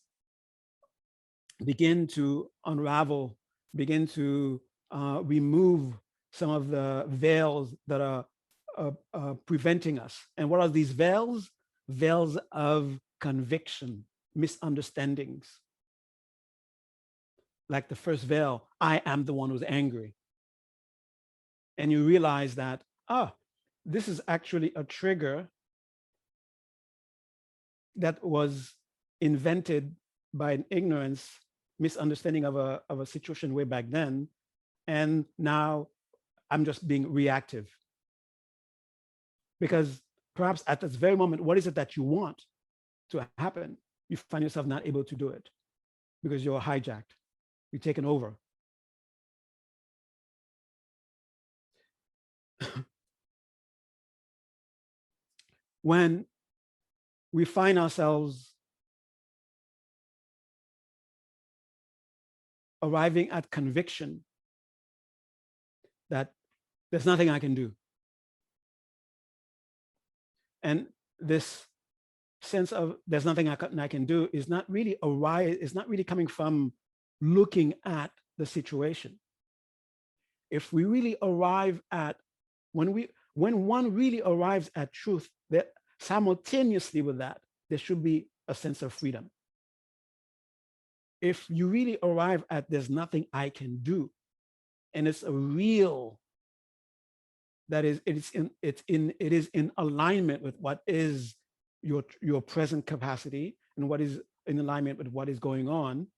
Speaker 1: begin to unravel, begin to remove some of the veils that are preventing us. And what are these veils? Veils of conviction, misunderstandings. Like the first veil, I am the one who's angry. And you realize that, this is actually a trigger that was invented by an ignorance, misunderstanding of a situation way back then. And now I'm just being reactive. Because perhaps at this very moment, what is it that you want to happen? You find yourself not able to do it because you're hijacked, you're taken over. When we find ourselves arriving at conviction that there's nothing I can do. And this sense of there's nothing I can do is not really it's not really coming from looking at the situation. If we really arrive at, when one really arrives at truth, that simultaneously with that, there should be a sense of freedom. If you really arrive at there's nothing I can do, and it's a real, that is, it is in alignment with what is your present capacity and what is in alignment with what is going on,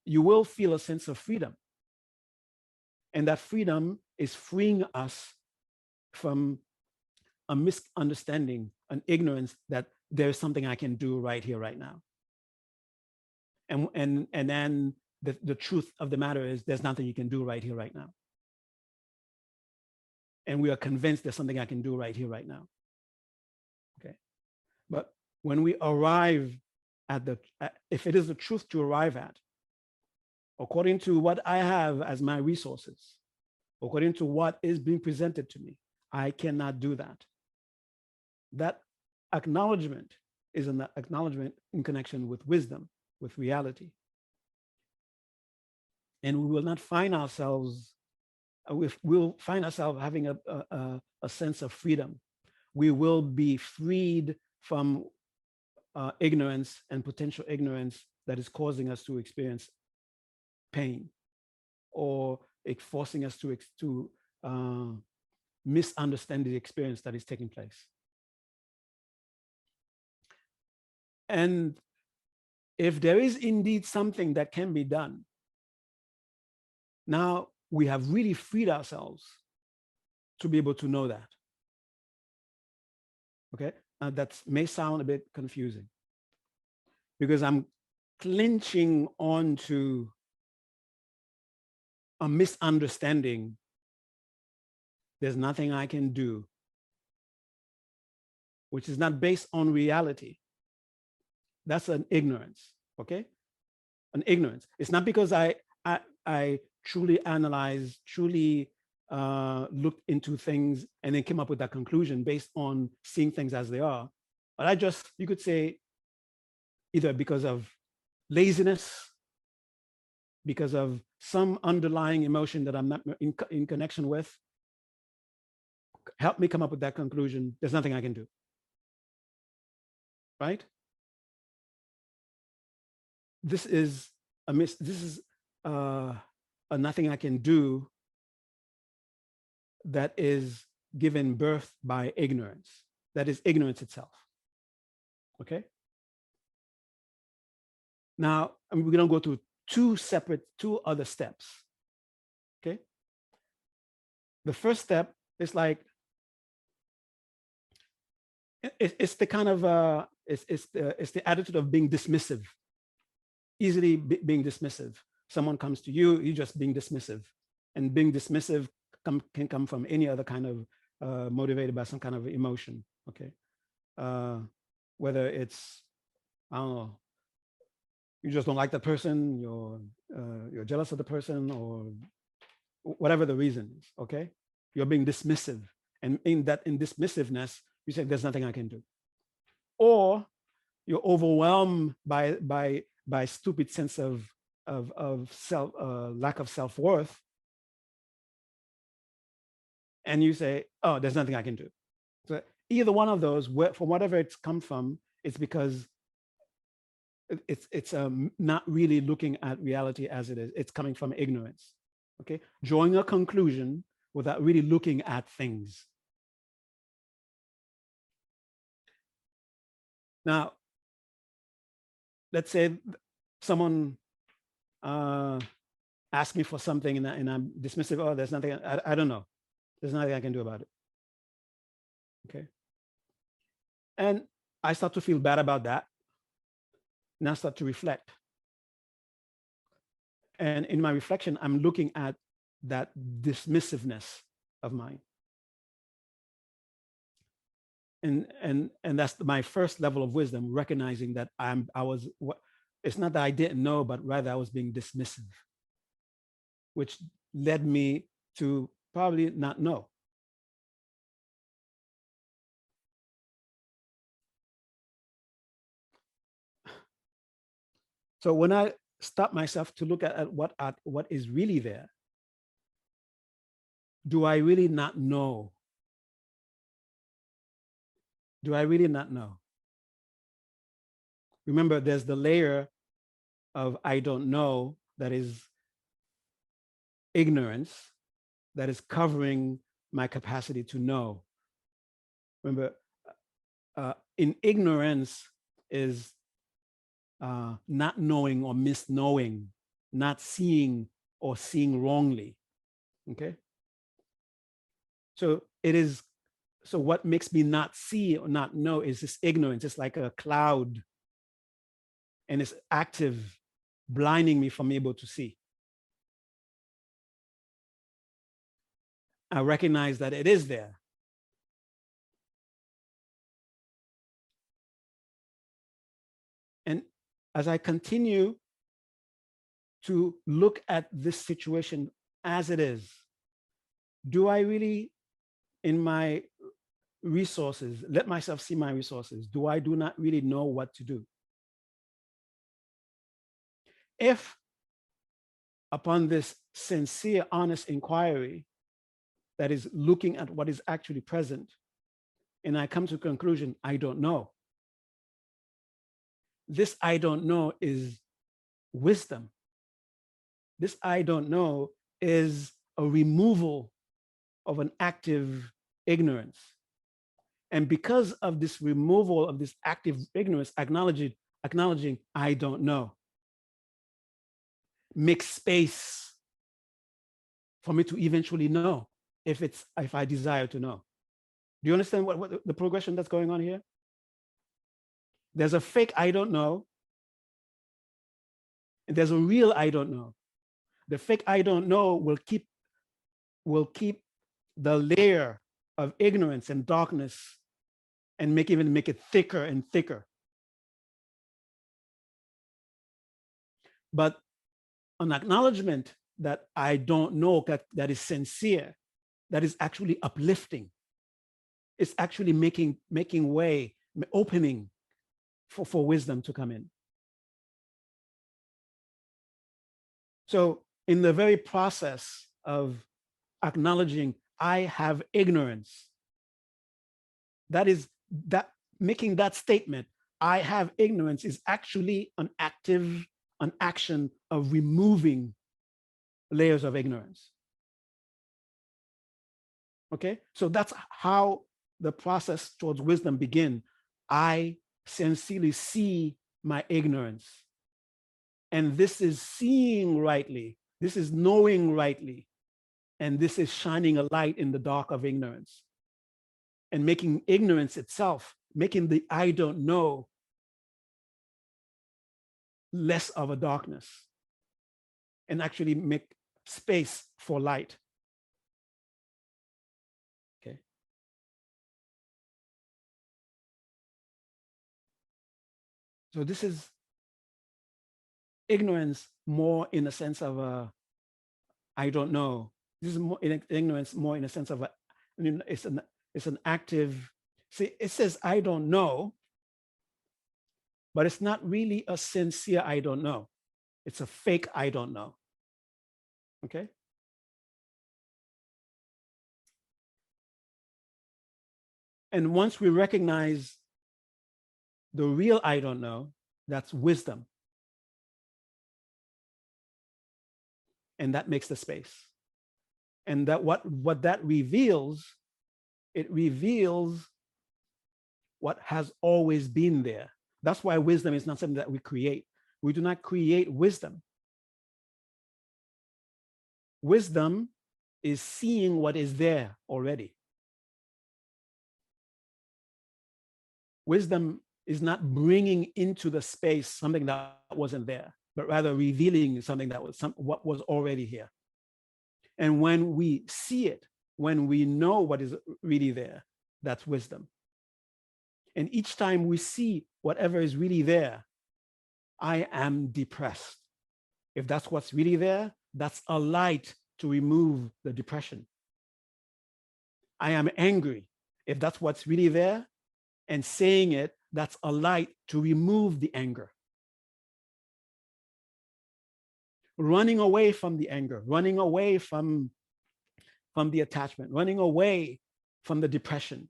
Speaker 1: you will feel a sense of freedom. And that freedom is freeing us from a misunderstanding, an ignorance that there's something I can do right here, right now. And then the truth of the matter is there's nothing you can do right here, right now. And we are convinced there's something I can do right here, right now. Okay. But when we arrive at if it is the truth to arrive at, according to what I have as my resources, according to what is being presented to me, I cannot do that. That acknowledgement is an acknowledgement in connection with wisdom, with reality. And we will not find ourselves, we'll find ourselves having a sense of freedom. We will be freed from ignorance and potential ignorance that is causing us to experience pain, or forcing us to misunderstand the experience that is taking place. And if there is indeed something that can be done, now we have really freed ourselves to be able to know that. Okay, that may sound a bit confusing because I'm clinching onto a misunderstanding. There's nothing I can do, which is not based on reality. That's an ignorance, okay? An ignorance. It's not because I truly analyzed, truly looked into things and then came up with that conclusion based on seeing things as they are. But you could say, either because of laziness, because of some underlying emotion that I'm not in connection with, help me come up with that conclusion. There's nothing I can do, right? This is a nothing I can do that is given birth by ignorance. That is ignorance itself. Okay. Now, we're going to go to two other steps. Okay. The first step is like, it's the kind of, it's the attitude of being dismissive, easily being dismissive. Someone comes to you, you're just being dismissive. And being dismissive can come from any other kind of motivated by some kind of emotion. Okay. Whether it's, I don't know, you just don't like the person, you're jealous of the person, or whatever the reason is. Okay. You're being dismissive. And in dismissiveness, you say, there's nothing I can do. Or you're overwhelmed by stupid sense of self, lack of self-worth. And you say, oh, there's nothing I can do. So either one of those, from whatever it's come from, it's because it's not really looking at reality as it is. It's coming from ignorance. Okay. Drawing a conclusion without really looking at things. Now, let's say someone asks me for something and I'm dismissive. Oh, there's nothing, I don't know. There's nothing I can do about it. Okay. And I start to feel bad about that. And I start to reflect. And in my reflection, I'm looking at that dismissiveness of mine. And that's my first level of wisdom, recognizing that it's not that I didn't know, but rather I was being dismissive, which led me to probably not know. So when I stop myself to look at what is really there, do I really not know? Do I really not know? Remember, there's the layer of I don't know that is ignorance, that is covering my capacity to know. Remember, in ignorance is not knowing or misknowing, not seeing or seeing wrongly. Okay. So what makes me not see or not know is this ignorance. It's like a cloud, and it's active, blinding me from able to see. I recognize that it is there. And as I continue to look at this situation as it is, do I really, in my resources, let myself see my resources? Do not really know what to do? If upon this sincere, honest inquiry that is looking at what is actually present, and I come to a conclusion, I don't know. This I don't know is wisdom. This I don't know is a removal of an active ignorance. And because of this removal of this active ignorance, acknowledging I don't know, makes space for me to eventually know if I desire to know. Do you understand what the progression that's going on here? There's a fake I don't know, and there's a real I don't know. The fake I don't know will keep the layer of ignorance and darkness and make it thicker and thicker. But an acknowledgement that I don't know, that is sincere, that is actually uplifting. It's actually making way, opening for wisdom to come in. So in the very process of acknowledging I have ignorance, that making that statement, I have ignorance, is actually an action of removing layers of ignorance. Okay, so that's how the process towards wisdom begin. I sincerely see my ignorance. And this is seeing rightly. This is knowing rightly. And this is shining a light in the dark of ignorance and making ignorance itself, making the I don't know less of a darkness and actually make space for light. Okay. So this is ignorance more in a sense of a I don't know. This is more ignorance more in a sense of a, I mean, it's an active, see, it says I don't know, but it's not really a sincere I don't know. It's a fake I don't know. Okay. And once we recognize the real I don't know, that's wisdom. And that makes the space. And that what that reveals, it reveals what has always been there. That's why wisdom is not something that we create. We do not create wisdom. Wisdom is seeing what is there already. Wisdom is not bringing into the space something that wasn't there, but rather revealing something that was what was already here. And when we see it, when we know what is really there, that's wisdom. And each time we see whatever is really there, I am depressed. If that's what's really there, that's a light to remove the depression. I am angry. If that's what's really there, and saying it, that's a light to remove the anger. Running away from the anger, running away from the attachment, running away from the depression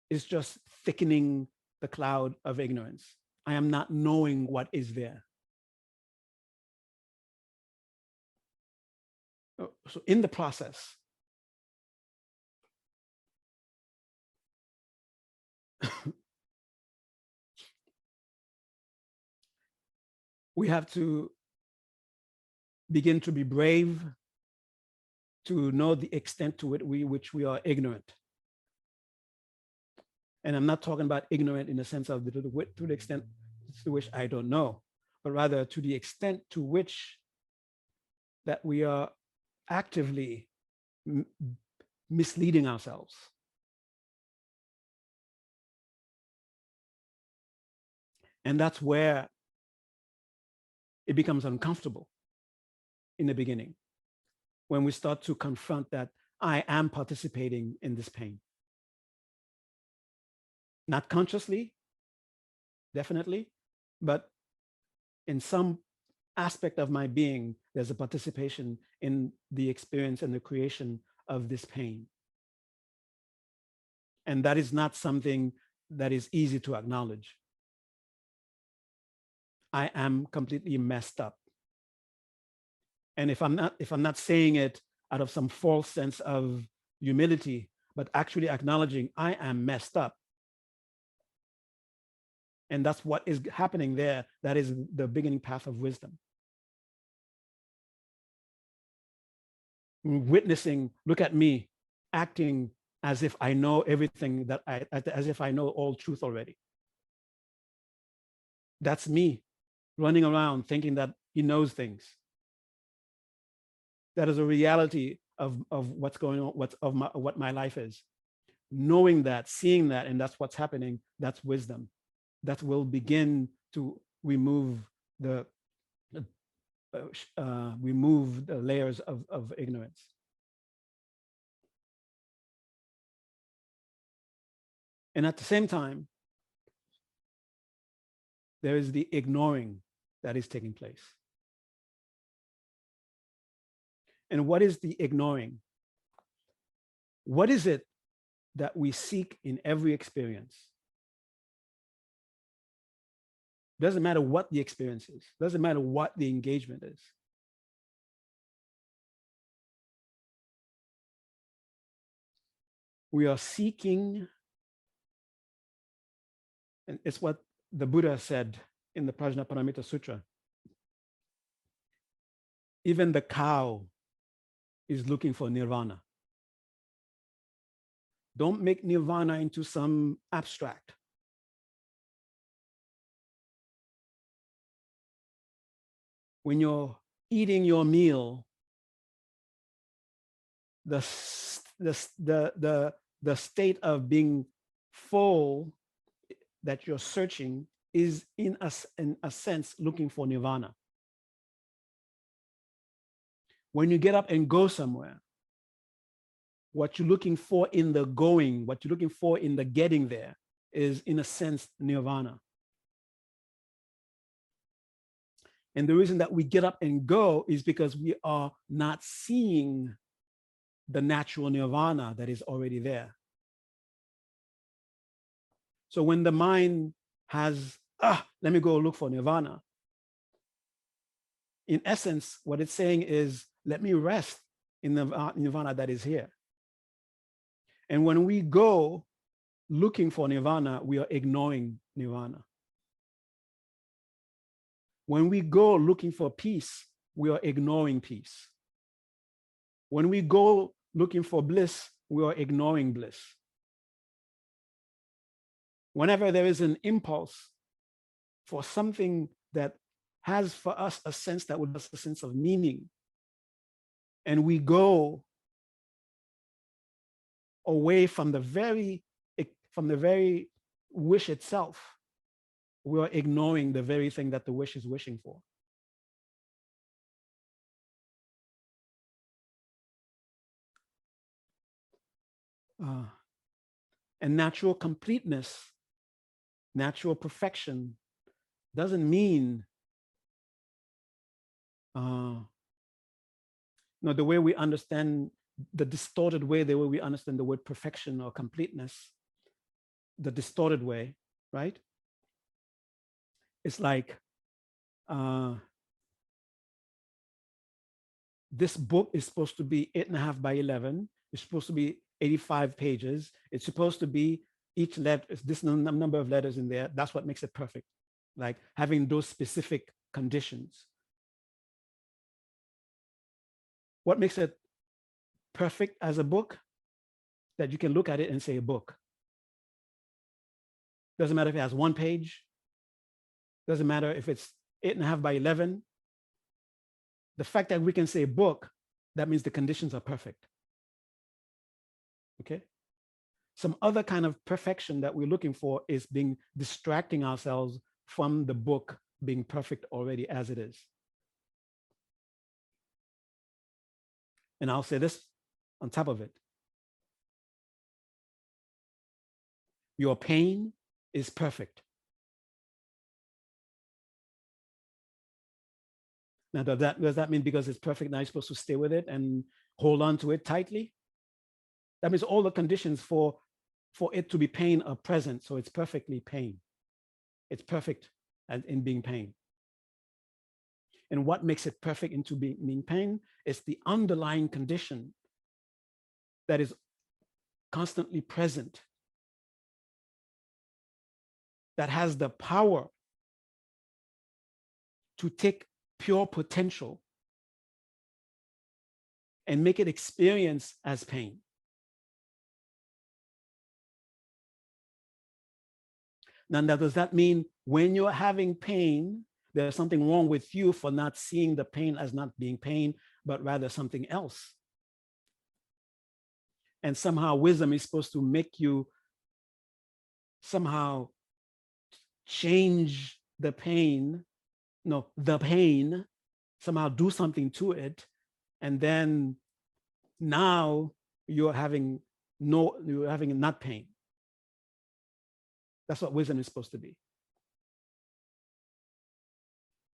Speaker 1: is just thickening the cloud of ignorance. I am not knowing what is there. So in the process, we have to begin to be brave to know the extent to which we are ignorant. And I'm not talking about ignorant in the sense of to the extent to which I don't know, but rather to the extent to which that we are actively misleading ourselves. And that's where it becomes uncomfortable in the beginning, when we start to confront that I am participating in this pain. Not consciously, definitely, but in some aspect of my being, there's a participation in the experience and the creation of this pain. And that is not something that is easy to acknowledge. I am completely messed up. And if I'm not saying it out of some false sense of humility, but actually acknowledging I am messed up. And that's what is happening there. That is the beginning path of wisdom. Witnessing, look at me, acting as if I know everything, as if I know all truth already. That's me running around thinking that he knows things. That is a reality of what's going on, what my life is. Knowing that, seeing that, and that's what's happening, that's wisdom. That will begin to remove the layers of ignorance. And at the same time, there is the ignoring that is taking place. And what is the ignoring? What is it that we seek in every experience? Doesn't matter what the experience is. Doesn't matter what the engagement is. We are seeking And it's what the Buddha said in the Prajnaparamita Sutra. Even the cow is looking for nirvana. Don't make nirvana into some abstract. When you're eating your meal, the state of being full that you're searching is in a sense looking for nirvana. When you get up and go somewhere, what you're looking for in the going, what you're looking for in the getting there is in a sense nirvana. And the reason that we get up and go is because we are not seeing the natural nirvana that is already there. So when the mind has, let me go look for nirvana, in essence, what it's saying is, let me rest in the nirvana that is here. And when we go looking for nirvana, we are ignoring nirvana. When we go looking for peace, we are ignoring peace. When we go looking for bliss, we are ignoring bliss. Whenever there is an impulse for something that has for us a sense that would have a sense of meaning, and we go away from the very wish itself, we are ignoring the very thing that the wish is wishing for. And natural completeness, natural perfection doesn't mean the way we understand, the distorted way, the way we understand the word perfection or completeness, the distorted way, right? It's like this book is supposed to be 8.5 by 11. It's supposed to be 85 pages. It's supposed to be each letter, this number of letters in there. That's what makes it perfect. Like having those specific conditions. What makes it perfect as a book? That you can look at it and say a book. Doesn't matter if it has 1 page. Doesn't matter if it's 8.5 by 11. The fact that we can say book, that means the conditions are perfect. Okay? Some other kind of perfection that we're looking for is distracting ourselves from the book being perfect already as it is. And I'll say this on top of it. Your pain is perfect. Now, does that mean because it's perfect, now you're supposed to stay with it and hold on to it tightly? That means all the conditions for it to be pain are present, so it's perfectly pain. It's perfect in being pain. And what makes it perfect into being pain is the underlying condition that is constantly present, that has the power to take pure potential and make it experience as pain. Now, does that mean when you're having pain, there's something wrong with you for not seeing the pain as not being pain, but rather something else? And somehow wisdom is supposed to make you somehow change the pain, somehow do something to it. And then now you're having not pain. That's what wisdom is supposed to be.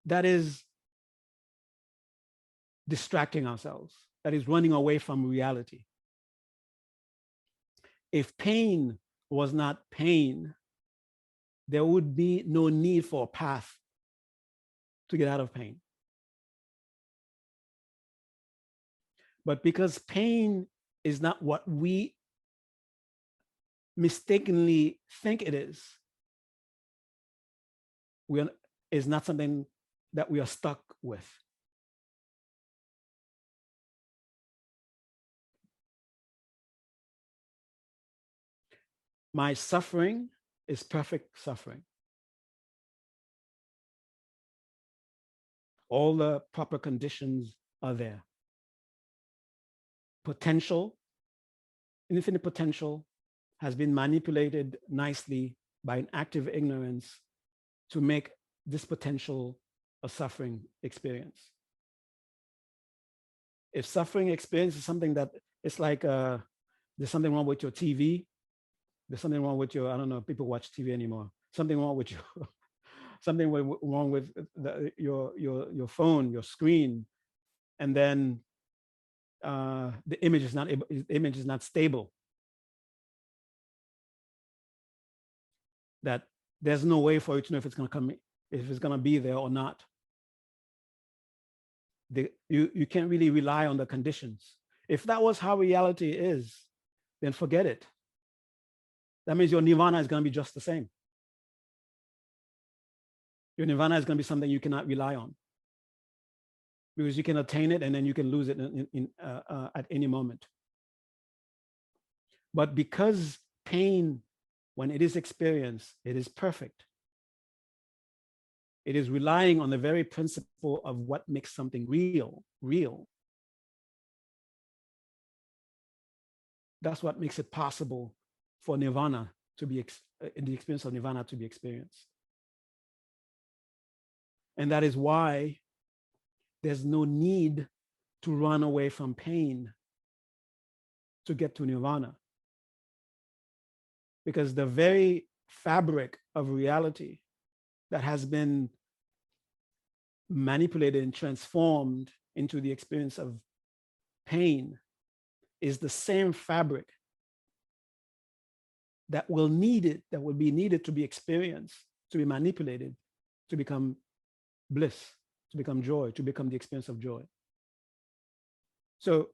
Speaker 1: That is distracting ourselves. That is running away from reality. If pain was not pain, there would be no need for a path to get out of pain. But because pain is not what we mistakenly think it is, is not something that we are stuck with. My suffering is perfect suffering. All the proper conditions are there. Potential, infinite potential, has been manipulated nicely by an active ignorance to make this potential a suffering experience. If suffering experience is something that it's like there's something wrong with your TV, there's something wrong with your, I don't know, people watch TV anymore. Something wrong with your, something wrong with your phone, your screen, and then the image is not stable. That there's no way for you to know if it's going to come, if it's going to be there or not. You can't really rely on the conditions. If that was how reality is, then forget it. That means your nirvana is going to be just the same. Your nirvana is going to be something you cannot rely on, because you can attain it and then you can lose it at any moment. But because pain, when it is experienced, it is perfect. It is relying on the very principle of what makes something real. That's what makes it possible for nirvana to be, in the experience of nirvana to be experienced. And that is why there's no need to run away from pain to get to nirvana. Because the very fabric of reality that has been manipulated and transformed into the experience of pain is the same fabric that will be needed to be experienced, to be manipulated, to become bliss, to become joy, to become the experience of joy. So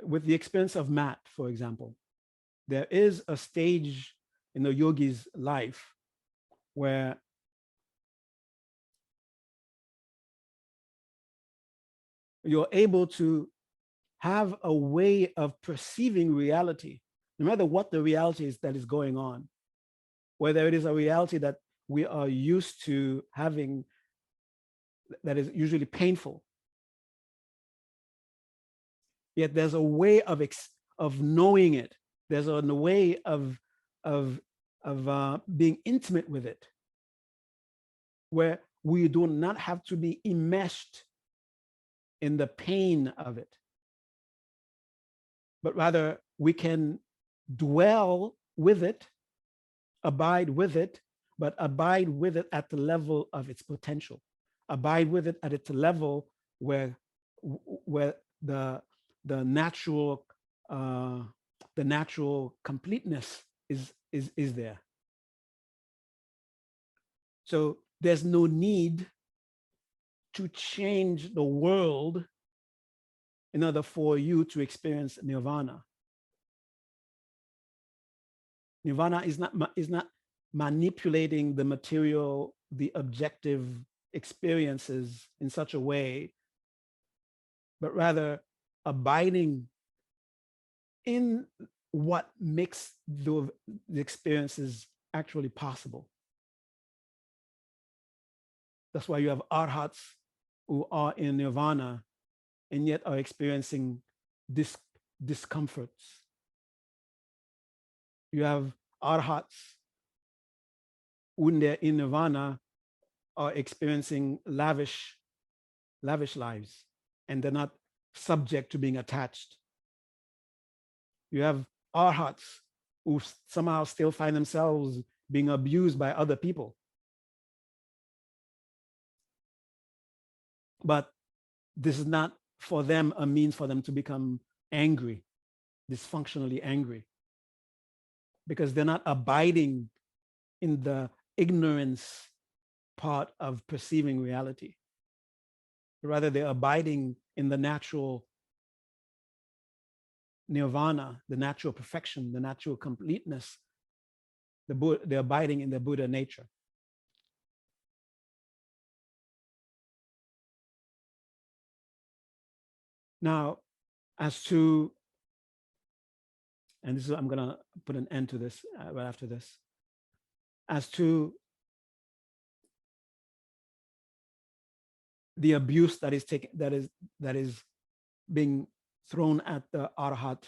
Speaker 1: with the experience of mat, for example, there is a stage in the yogi's life where you're able to have a way of perceiving reality, no matter what the reality is that is going on, whether it is a reality that we are used to having that is usually painful. Yet there's a way of knowing it. There's a way of being intimate with it, where we do not have to be enmeshed in the pain of it, but rather we can dwell with it, abide with it, but abide with it at the level of its potential. Abide with it at its level where the natural completeness is there. So there's no need to change the world in order for you to experience nirvana. Nirvana is not manipulating the material, the objective experiences in such a way, but rather abiding in what makes the experiences actually possible. That's why you have arhats who are in nirvana and yet are experiencing discomforts. You have arhats when they're in nirvana are experiencing lavish lives, and they're not subject to being attached. You have arhats who somehow still find themselves being abused by other people. But this is not for them a means for them to become angry, dysfunctionally angry, because they're not abiding in the ignorance part of perceiving reality. Rather, they're abiding in the natural nirvana, the natural perfection, the natural completeness, the abiding in the Buddha nature. Now, as to, and this is, I'm going to put an end to this right after this, as to the abuse that is taken, that is being thrown at the arhat,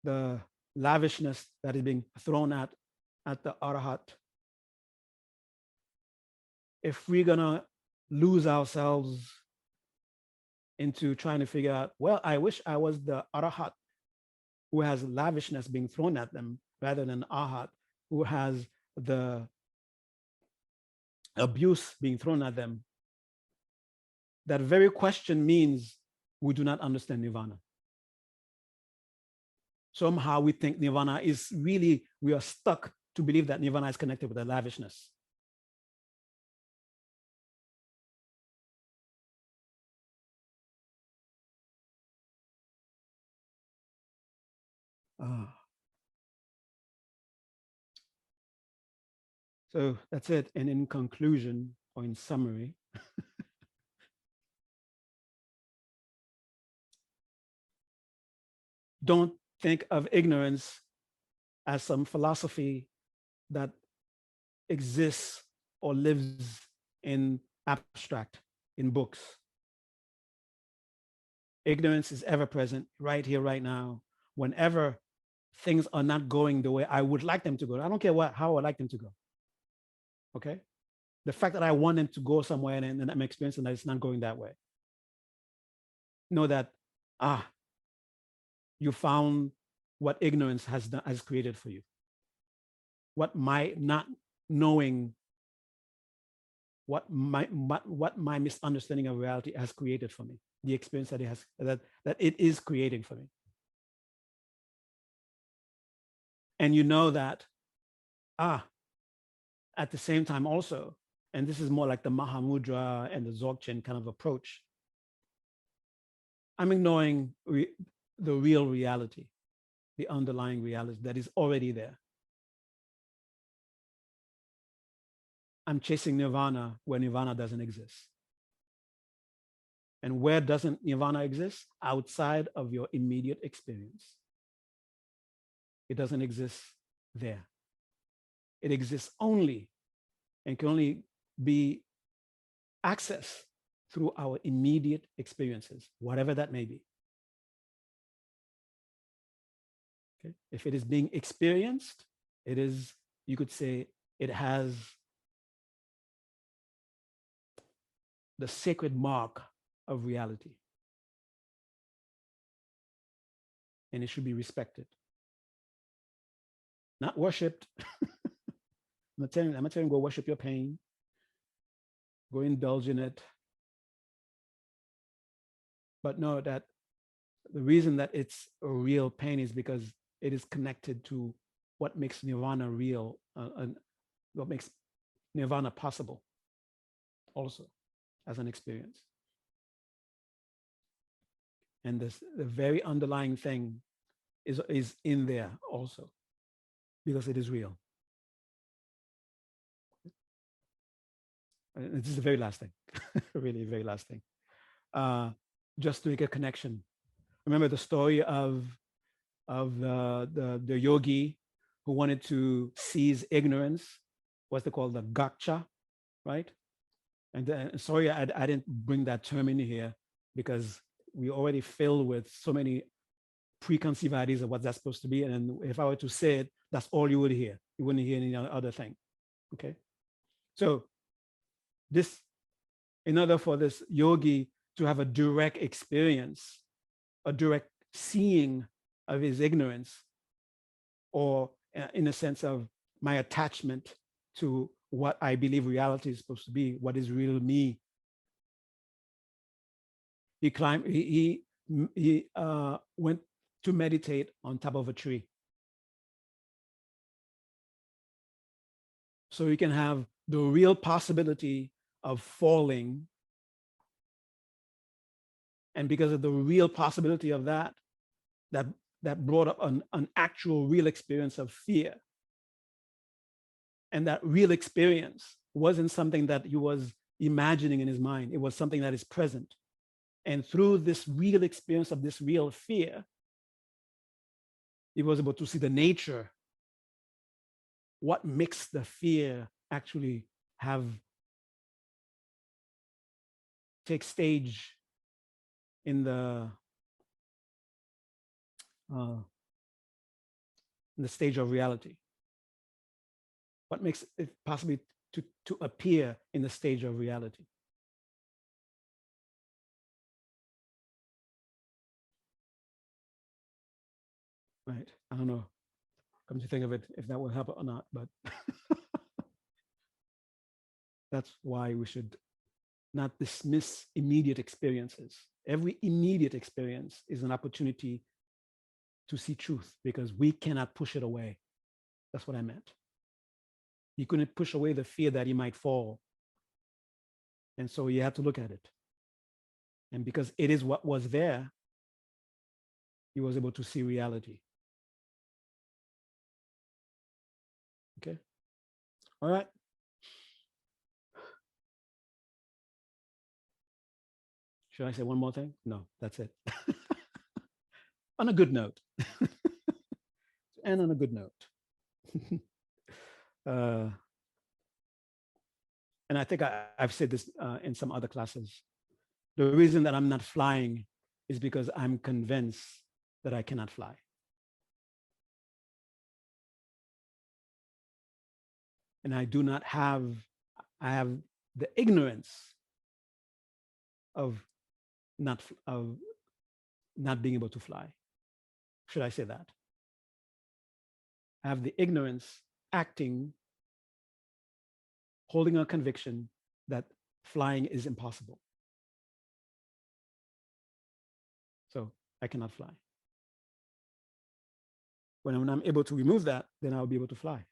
Speaker 1: the lavishness that is being thrown at the arhat. If we're gonna lose ourselves into trying to figure out, well, I wish I was the arhat who has lavishness being thrown at them, rather than arhat who has the abuse being thrown at them, that very question means we do not understand nirvana. Somehow we think nirvana is really, we are stuck to believe that nirvana is connected with the lavishness. So that's it. And in conclusion, or in summary, don't think of ignorance as some philosophy that exists or lives in abstract, in books. Ignorance is ever present, right here, right now. Whenever things are not going the way I would like them to go, I don't care how I would like them to go. Okay? The fact that I want them to go somewhere and I'm experiencing that it's not going that way. Know that, you found what ignorance has created for you. What my not knowing, what my misunderstanding of reality has created for me. The experience that it is creating for me. And you know that, at the same time also, and this is more like the Mahamudra and the Dzogchen kind of approach, I'm ignoring the real reality, the underlying reality that is already there. I'm chasing nirvana where nirvana doesn't exist. And where doesn't nirvana exist? Outside of your immediate experience. It doesn't exist there. It exists only and can only be accessed through our immediate experiences, whatever that may be. Okay? If it is being experienced, it is, you could say, it has the sacred mark of reality. And it should be respected. Not worshipped. I'm not telling you go worship your pain. Go indulge in it. But know that the reason that it's a real pain is because it is connected to what makes nirvana real, and what makes nirvana possible also as an experience. And the very underlying thing is in there also because it is real. And this is the very last thing, really very last thing. Just to make a connection. Remember the story of the yogi who wanted to seize ignorance. What's it called? The gotcha, right? And sorry, I didn't bring that term in here because we already filled with so many preconceived ideas of what that's supposed to be. And if I were to say it, that's all you would hear. You wouldn't hear any other thing. Okay. So this, in order for this yogi to have a direct experience, a direct seeing of his ignorance, or in a sense of my attachment to what I believe reality is supposed to be, what is real me. He went to meditate on top of a tree. So you can have the real possibility of falling. And because of the real possibility of that brought up an actual real experience of fear. And that real experience wasn't something that he was imagining in his mind. It was something that is present. And through this real experience of this real fear, he was able to see the nature, what makes the fear actually have take stage in uh, the stage of reality. What makes it possibly to appear in the stage of reality. Right. I don't know. Come to think of it, if that will help or not, but that's why we should not dismiss immediate experiences. Every immediate experience is an opportunity to see truth because we cannot push it away. That's what I meant. He couldn't push away the fear that he might fall. And so you have to look at it. And because it is what was there, he was able to see reality. Okay. All right. Should I say one more thing? No, that's it. On a good note. And on a good note. And I think I've said this in some other classes. The reason that I'm not flying is because I'm convinced that I cannot fly. And I have the ignorance of not being able to fly. Should I say that? I have the ignorance acting, holding a conviction that flying is impossible. So I cannot fly. When I'm able to remove that, then I'll be able to fly.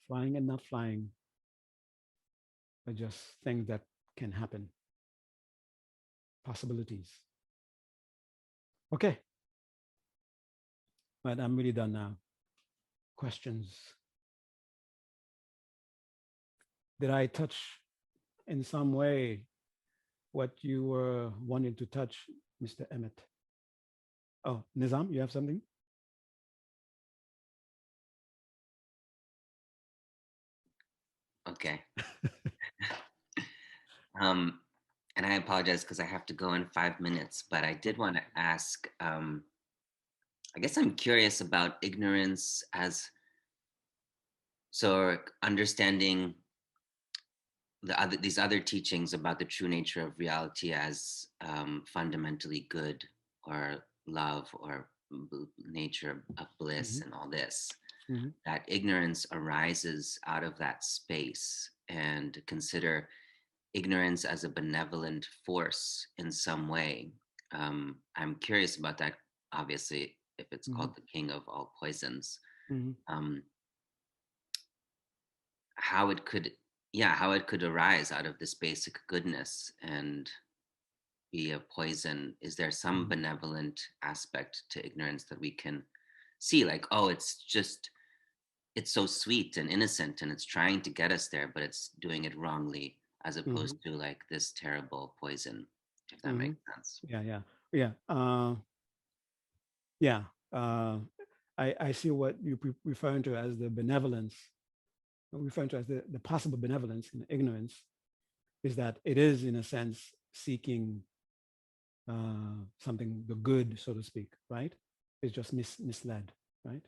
Speaker 1: Flying and not flying are just things that can happen. Possibilities. Okay. But I'm really done now. Questions? Did I touch in some way what you were wanting to touch, Mr. Emmett? Oh, Nizam, you have something?
Speaker 2: Okay. And I apologize because I have to go in 5 minutes, but I did want to ask, I guess I'm curious about ignorance as, so understanding these other teachings about the true nature of reality as fundamentally good or love or nature of bliss and all this.
Speaker 1: Mm-hmm.
Speaker 2: That ignorance arises out of that space, and consider ignorance as a benevolent force in some way. I'm curious about that, obviously, if it's
Speaker 1: Mm-hmm.
Speaker 2: called the king of all poisons.
Speaker 1: Mm-hmm.
Speaker 2: Um, how it could, how it could arise out of this basic goodness and be a poison. Is there some
Speaker 1: Mm-hmm.
Speaker 2: benevolent aspect to ignorance that we can see? Like, oh, it's so sweet and innocent and it's trying to get us there, but it's doing it wrongly, as
Speaker 1: Mm-hmm.
Speaker 2: opposed to like this terrible poison, if that
Speaker 1: Mm-hmm.
Speaker 2: makes sense.
Speaker 1: Yeah, yeah, yeah. Yeah. Uh, I see what you're referring to as the benevolence, referring to as the possible benevolence in ignorance, is that it is, in a sense, seeking something, the good, so to speak, right? It's just misled, right?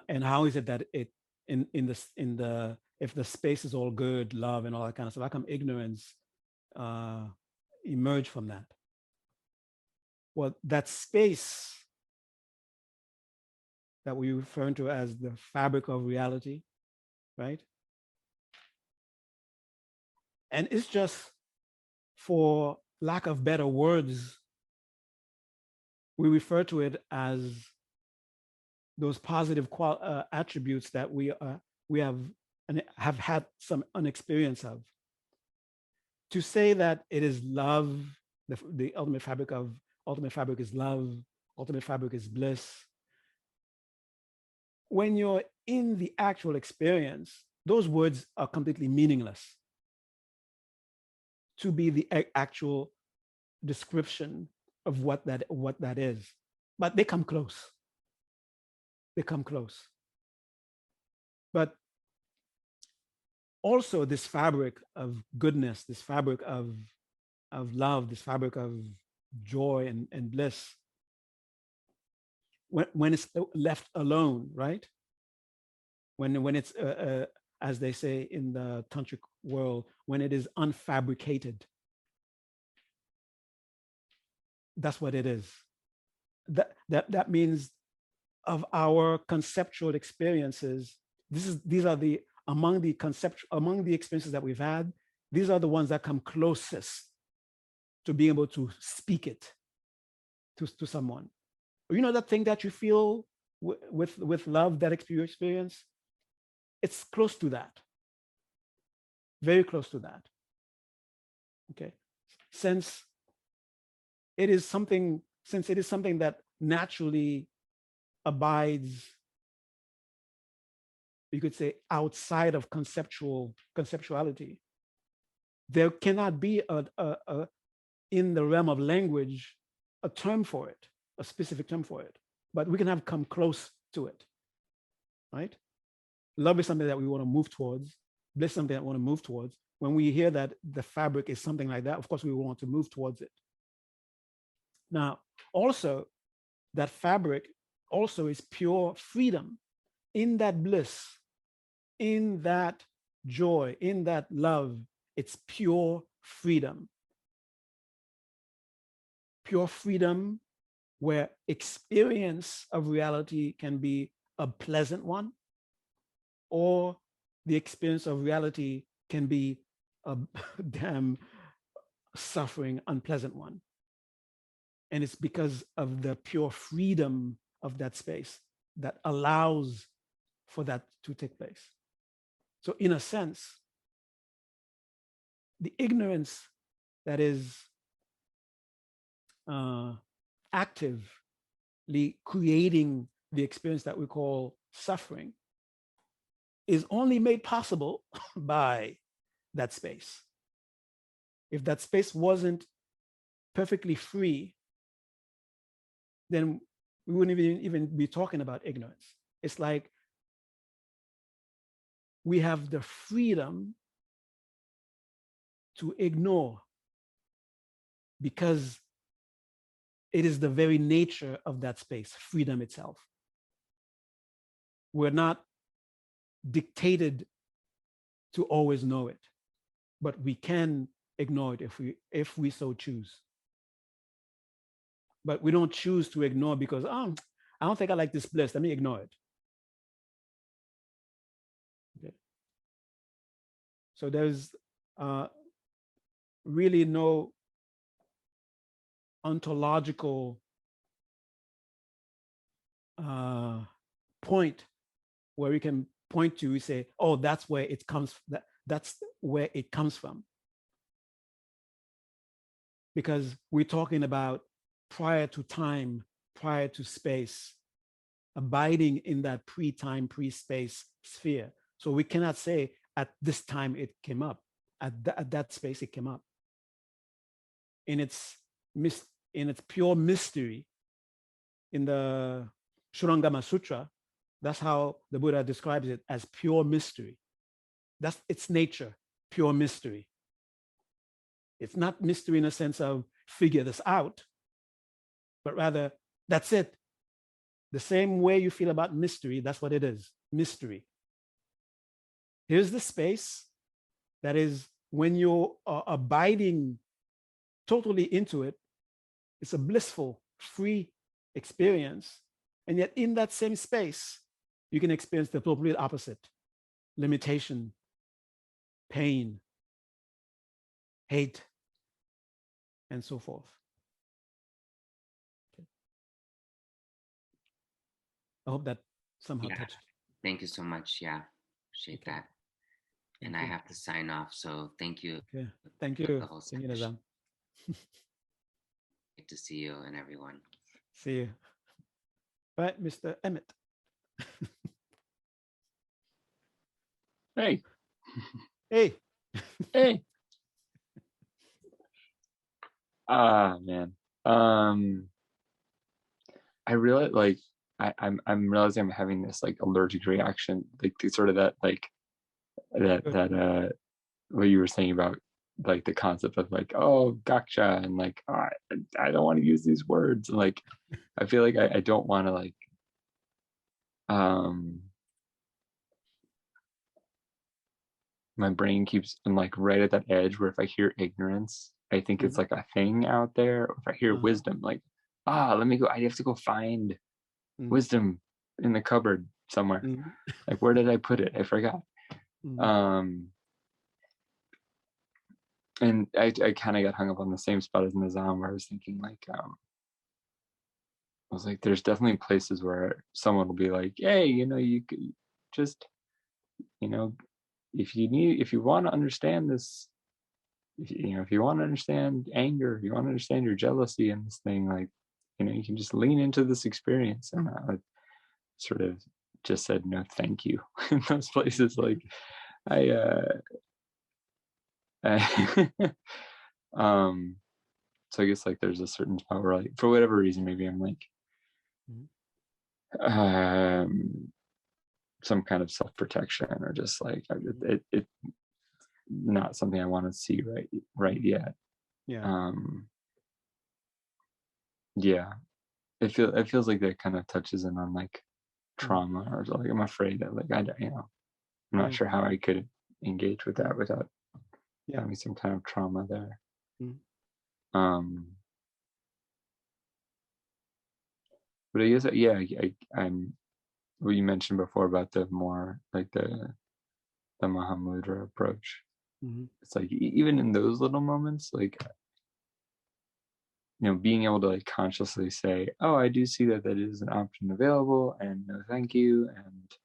Speaker 1: And how is it that it in the if the space is all good, love, and all that kind of stuff, how come ignorance uh, emerge from that? Well, that space that we refer to as the fabric of reality, right? And it's just, for lack of better words, we refer to it as those positive attributes that we have and have had some unexperience of. To say that it is love, the ultimate fabric is love, ultimate fabric is bliss. When you're in the actual experience, those words are completely meaningless to be the actual description of what that is. But they come close. They come close. But also this fabric of goodness, this fabric of love, this fabric of joy and bliss, when it's left alone, right? When it's as they say in the tantric world, when it is unfabricated, that's what it is. That means of our conceptual experiences, these are the among the experiences that we've had, these are the ones that come closest to being able to speak it to someone. You know that thing that you feel with love, that experience, it's close to that, very close to that. Okay, since it is something that naturally abides, you could say, outside of conceptuality, there cannot be in the realm of language a term for it, a specific term for it, but we can have come close to it, right? Love is something that we want to move towards. Bliss is something that we want to move towards. When we hear that the fabric is something like that, of course we want to move towards it. Now, also, that fabric also is pure freedom. In that bliss, in that joy, in that love, it's pure freedom. Pure freedom where experience of reality can be a pleasant one, or the experience of reality can be a damn suffering, unpleasant one. And it's because of the pure freedom of that space that allows for that to take place. So in a sense, the ignorance that is actively creating the experience that we call suffering is only made possible by that space. If that space wasn't perfectly free, then we wouldn't even be talking about ignorance. It's like we have the freedom to ignore because it is the very nature of that space, freedom itself. We're not dictated to always know it, but we can ignore it if we so choose. But we don't choose to ignore because, oh, I don't think I like this bliss, let me ignore it. Okay. So there's really no ontological point where we can point to, we say, oh, that's where it comes, that's where it comes from. Because we're talking about prior to time, prior to space, abiding in that pre-time, pre-space sphere. So we cannot say at this time it came up, at that space it came up. In its pure mystery, in the Shurangama Sutra, that's how the Buddha describes it, as pure mystery. That's its nature, pure mystery. It's not mystery in a sense of figure this out, but rather that's it. The same way you feel about mystery, that's what it is, mystery. Here's the space that is, when you're abiding totally into it, it's a blissful, free experience. And yet in that same space, you can experience the complete opposite: limitation, pain, hate, and so forth. Okay. I hope that somehow touched.
Speaker 2: Thank you so much. Yeah, appreciate that. And I have to sign off. So thank you.
Speaker 1: Okay. Thank you.
Speaker 2: Good to see you and everyone.
Speaker 1: See you. Right, Mr. Emmett.
Speaker 3: Hey,
Speaker 1: Hey.
Speaker 3: hey. Ah, man. I really like. I'm realizing I'm having this like allergic reaction, like to sort of that like
Speaker 1: Good.
Speaker 3: what you were saying about like the concept of like, oh, gotcha, and like, oh, I don't want to use these words, and like I feel like I don't want to like um my brain keeps, I'm like right at that edge where if I hear ignorance, I think it's
Speaker 1: Mhm.
Speaker 3: like a thing out there. Or if I hear
Speaker 1: Uh-huh.
Speaker 3: wisdom, like, ah, let me go. I have to go find
Speaker 1: Mhm.
Speaker 3: wisdom in the cupboard somewhere.
Speaker 1: Mhm.
Speaker 3: Like, where did I put it? I forgot.
Speaker 1: Mhm.
Speaker 3: Um, and I kind of got hung up on the same spot as Nizam, where I was thinking like, I was like, there's definitely places where someone will be like, hey, you could just, you know, if you want to understand this, if you want to understand anger, if you want to understand your jealousy and this thing, like, you can just lean into this experience. And I sort of just said no, thank you in those places. Like, I, I so I guess like there's a certain spot where like for whatever reason maybe I'm like
Speaker 1: Mhm.
Speaker 3: um some kind of self-protection or just like
Speaker 1: Mhm.
Speaker 3: it not something I want to see right yet.
Speaker 1: Yeah.
Speaker 3: um yeah, it feels like that kind of touches in on like
Speaker 1: Mhm.
Speaker 3: trauma, or like I'm afraid that like I'm not
Speaker 1: Yeah.
Speaker 3: sure how I could engage with that
Speaker 1: Mhm.
Speaker 3: without
Speaker 1: Yeah.
Speaker 3: having some kind of trauma there.
Speaker 1: Mhm.
Speaker 3: um but I guess yeah, I'm what you mentioned before about the more like the Mahamudra approach.
Speaker 1: Mhm.
Speaker 3: It's like even in those little moments, like being able to like consciously say, "Oh, I do see that that is an option available, and no, thank you," and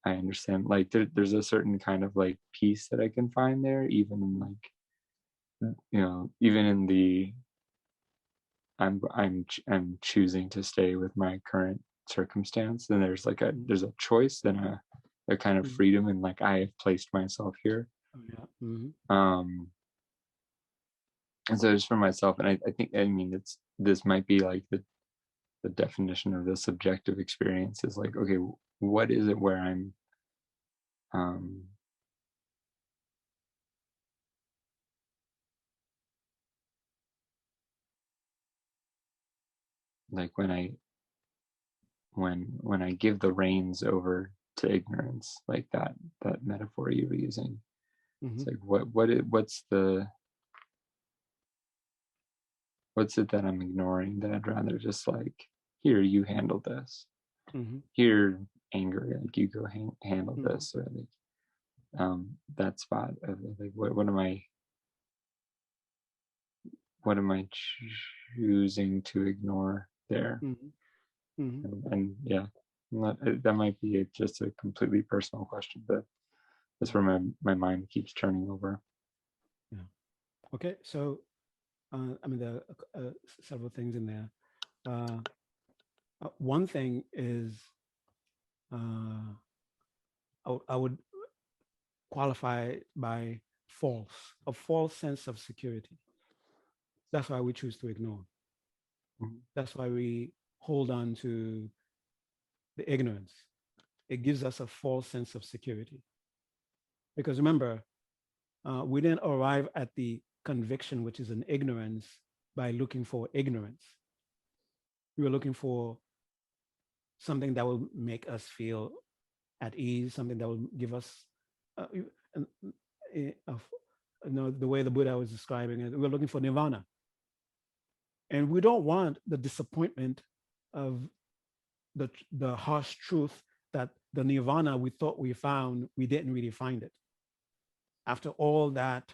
Speaker 3: I understand. Like there's a certain kind of like peace that I can find there, even in like even in the I'm choosing to stay with my current circumstance. Then
Speaker 1: Mhm.
Speaker 3: there's a choice and a kind of
Speaker 1: Mhm.
Speaker 3: freedom, and like I have placed myself here.
Speaker 1: Oh, yeah. Mhm.
Speaker 3: Um, and so just for myself, and I think, I mean, this might be like the definition of the subjective experience is like, okay, what is it where I'm um like when I give the reins over to ignorance, like that metaphor you were using. It's
Speaker 1: Mhm.
Speaker 3: like what's it that I'm ignoring that I'd rather just like, here, you handle this.
Speaker 1: Mhm.
Speaker 3: Here, anger, like you go handle
Speaker 1: Mhm.
Speaker 3: this, or like that spot of like what am I choosing to ignore there?
Speaker 1: Mhm. Mhm.
Speaker 3: And yeah, that might be just a completely personal question, but that's
Speaker 1: Mhm.
Speaker 3: where my mind keeps turning over.
Speaker 1: Yeah. Okay. So, I mean, there are several things in there. Uh, one thing is, uh, I would qualify by a false sense of security. That's why we choose to ignore.
Speaker 3: Mhm.
Speaker 1: That's why we hold on to the ignorance. It gives us a false sense of security. Because remember, we didn't arrive at the conviction, which is an ignorance, by looking for ignorance. We were looking for something that will make us feel at ease, something that will give us, uh, the way the Buddha was describing it. We're looking for nirvana. And we don't want the disappointment of the harsh truth that the nirvana we thought we found, we didn't really find it. After all that,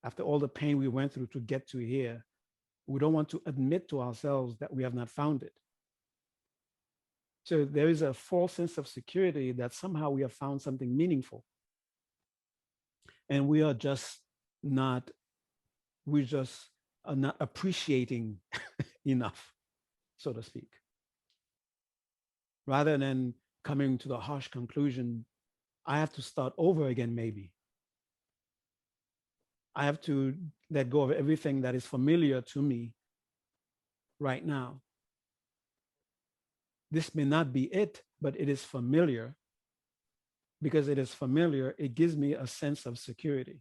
Speaker 1: after all the pain we went through to get to here, we don't want to admit to ourselves that we have not found it. So there is a false sense of security that somehow we have found something meaningful. And we are just we just are not appreciating enough. so to speak, rather than coming to the harsh conclusion, I have to start over again, maybe. I have to let go of everything that is familiar to me right now. This may not be it, but it is familiar. Because it is familiar, it gives me a sense of security.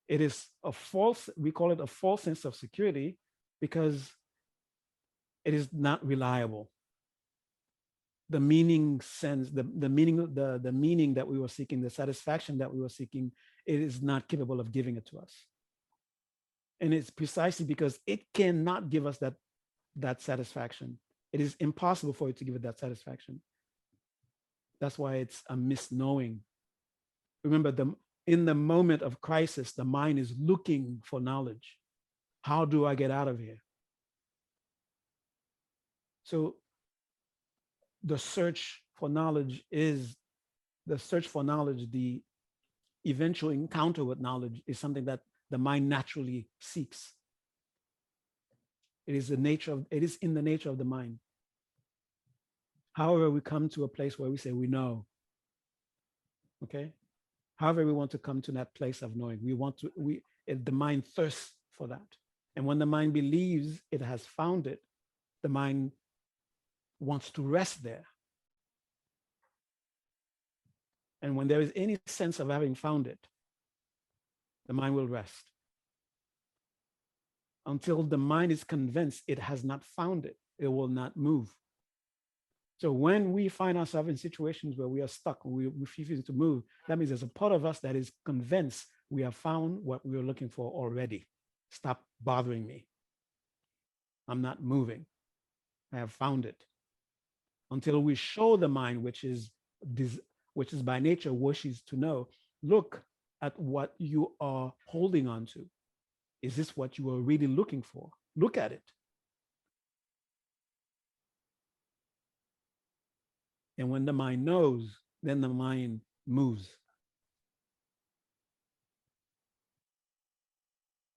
Speaker 1: It is a false, we call it a false sense of security because it is not reliable. The meaning sense, the meaning that we were seeking, the satisfaction that we were seeking, it is not capable of giving it to us. And it's precisely because it cannot give us that satisfaction. It is impossible for it to give it that satisfaction. That's why it's a misknowing. Remember, in the moment of crisis, the mind is looking for knowledge. How do I get out of here? So the search for knowledge, the eventual encounter with knowledge is something that the mind naturally seeks. It is in the nature of the mind. However, we come to a place where we say we know. Okay? However, we want to come to that place of knowing. The mind thirsts for that. And when the mind believes it has found it, the mind wants to rest there. And when there is any sense of having found it, the mind will rest. Until the mind is convinced it has not found it, it will not move. So when we find ourselves in situations where we are stuck, we refuse to move, that means there's a part of us that is convinced we have found what we were looking for already. Stop bothering me. I'm not moving. I have found it. Until we show the mind, which is by nature wishes to know, look at what you are holding on to. Is this what you are really looking for? Look at it. And when the mind knows, then the mind moves.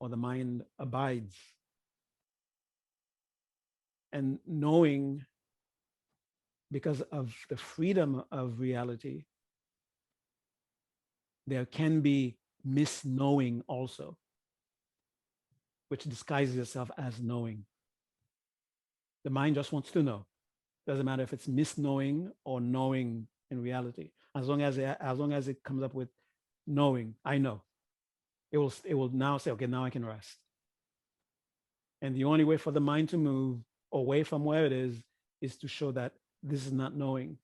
Speaker 1: Or the mind abides. And knowing, because of the freedom of reality, there can be misknowing also, which disguises itself as knowing. The mind just wants to know. Doesn't matter if it's misknowing or knowing in reality. As long as it comes up with knowing, I know. It will now say, okay, now I can rest. And the only way for the mind to move away from where it is to show that this is not knowing.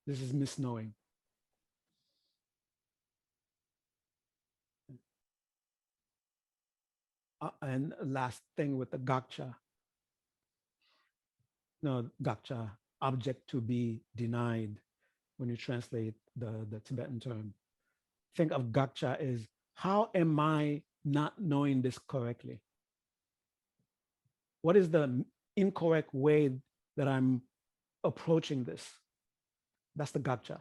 Speaker 1: This is misknowing. And last thing with the gakcha. No, gakcha, object to be denied, when you translate the Tibetan term. Think of gakcha as, how am I not knowing this correctly? What is the incorrect way that I'm approaching this? That's the gakcha.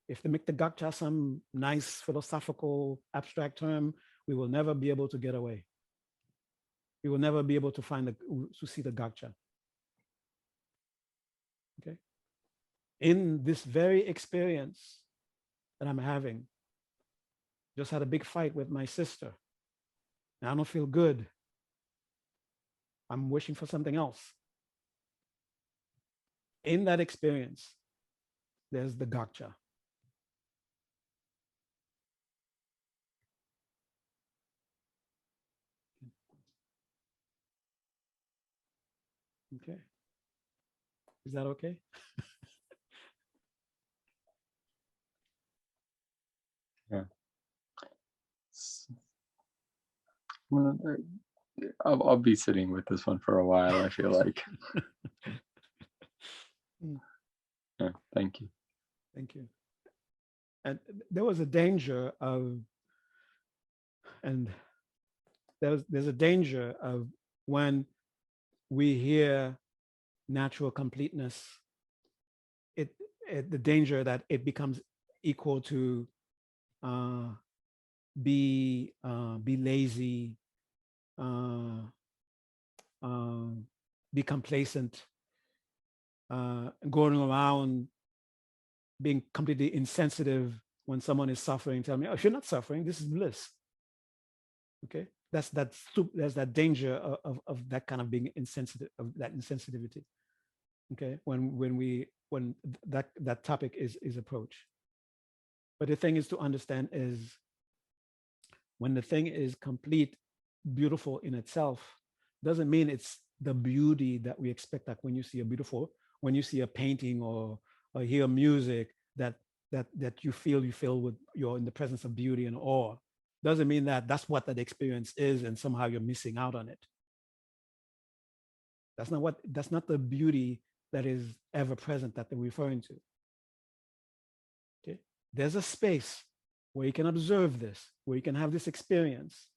Speaker 1: If they make the gakcha some nice philosophical abstract term, we will never be able to get away. We will never be able to see the gakcha. Okay. In this very experience that I'm having, just had a big fight with my sister. Now I don't feel good. I'm wishing for something else. In that experience, there's the gakcha. Okay. Is that okay?
Speaker 3: Yeah. Well, I'll be sitting with this one for a while, I feel like. Yeah, thank you.
Speaker 1: Thank you. And there was a danger of, and there's a danger of when we hear natural completeness, the danger that it becomes equal to be lazy, uh, be complacent, going around being completely insensitive when someone is suffering, tell me, oh, you're not suffering, this is bliss. Okay, that's that danger of that kind of being insensitive, of that insensitivity. Okay, when that topic is approached. But the thing is to understand is when the thing is complete, beautiful in itself, doesn't mean it's the beauty that we expect. Like when you see when you see a painting or hear music, that you feel with, you're in the presence of beauty and awe. Doesn't mean that that's what that experience is and somehow you're missing out on it. That's not the beauty that is ever present that they're referring to. Okay, there's a space where you can observe this, where you can have this experience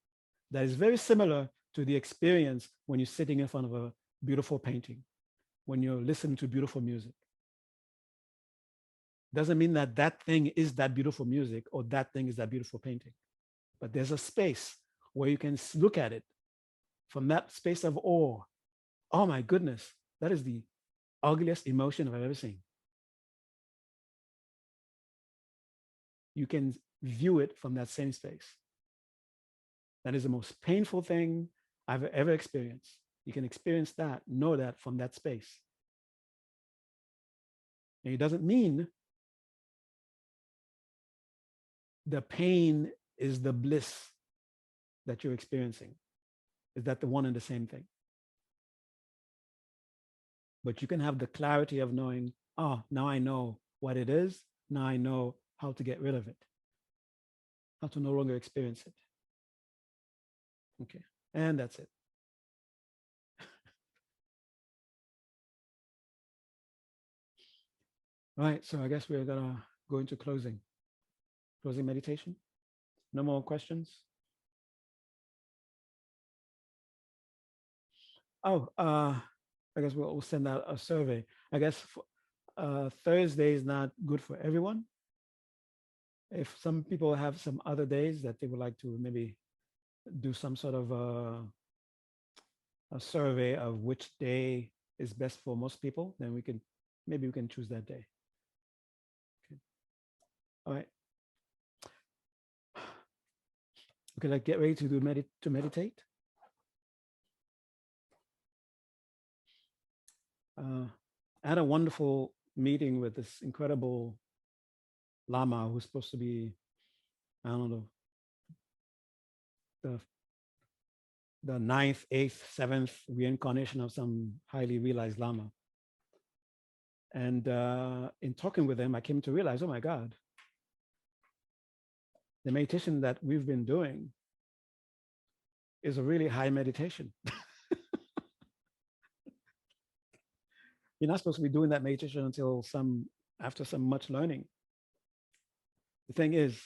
Speaker 1: that is very similar to the experience when you're sitting in front of a beautiful painting, when you're listening to beautiful music. Doesn't mean that that thing is that beautiful music or that thing is that beautiful painting. But there's a space where you can look at it from that space of awe. Oh my goodness, that is the ugliest emotion I've ever seen. You can view it from that same space. That is the most painful thing I've ever experienced. You can experience that, know that from that space. And it doesn't mean the pain is the bliss that you're experiencing. Is that the one and the same thing? But you can have the clarity of knowing, oh, now I know what it is. Now I know how to get rid of it, how to no longer experience it. Okay, and that's it. All right, so I guess we're gonna go into closing meditation. No more questions? Oh, I guess we'll send out a survey. I guess Thursday is not good for everyone. If some people have some other days that they would like to maybe do some sort of a survey of which day is best for most people, then we can choose that day. Okay. All right. Okay, like get ready to meditate. I had a wonderful meeting with this incredible Lama who's supposed to be, I don't know, the ninth, eighth, seventh reincarnation of some highly realized Lama. And in talking with him, I came to realize, oh my God, the meditation that we've been doing is a really high meditation. You're not supposed to be doing that meditation until after some much learning. The thing is,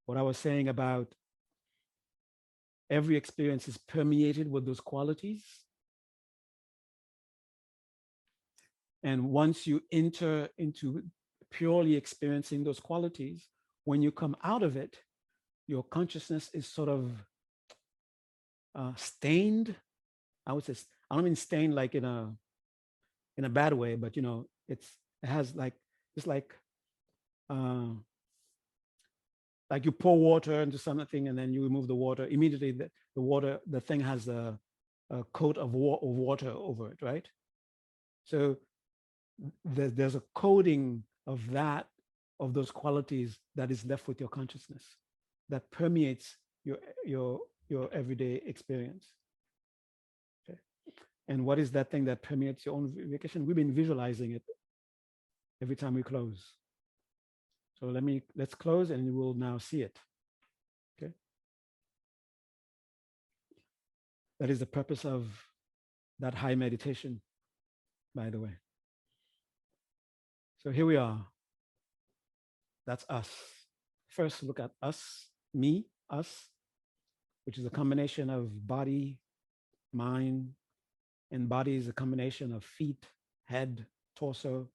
Speaker 1: what I was saying about every experience is permeated with those qualities. And once you enter into purely experiencing those qualities, when you come out of it, your consciousness is sort of stained. I would say, I don't mean stained like in a bad way, but it has like, it's like you pour water into something and then you remove the water. Immediately the thing has a coat of water over it, right? So there's a coating of those qualities that is left with your consciousness that permeates your everyday experience. Okay. And what is that thing that permeates your own vacation? We've been visualizing it every time we close. So let's close and we'll now see it. Okay. That is the purpose of that high meditation, by the way. So here we are. That's us. First, look at us, me, us, which is a combination of body, mind, and body is a combination of feet, head, torso.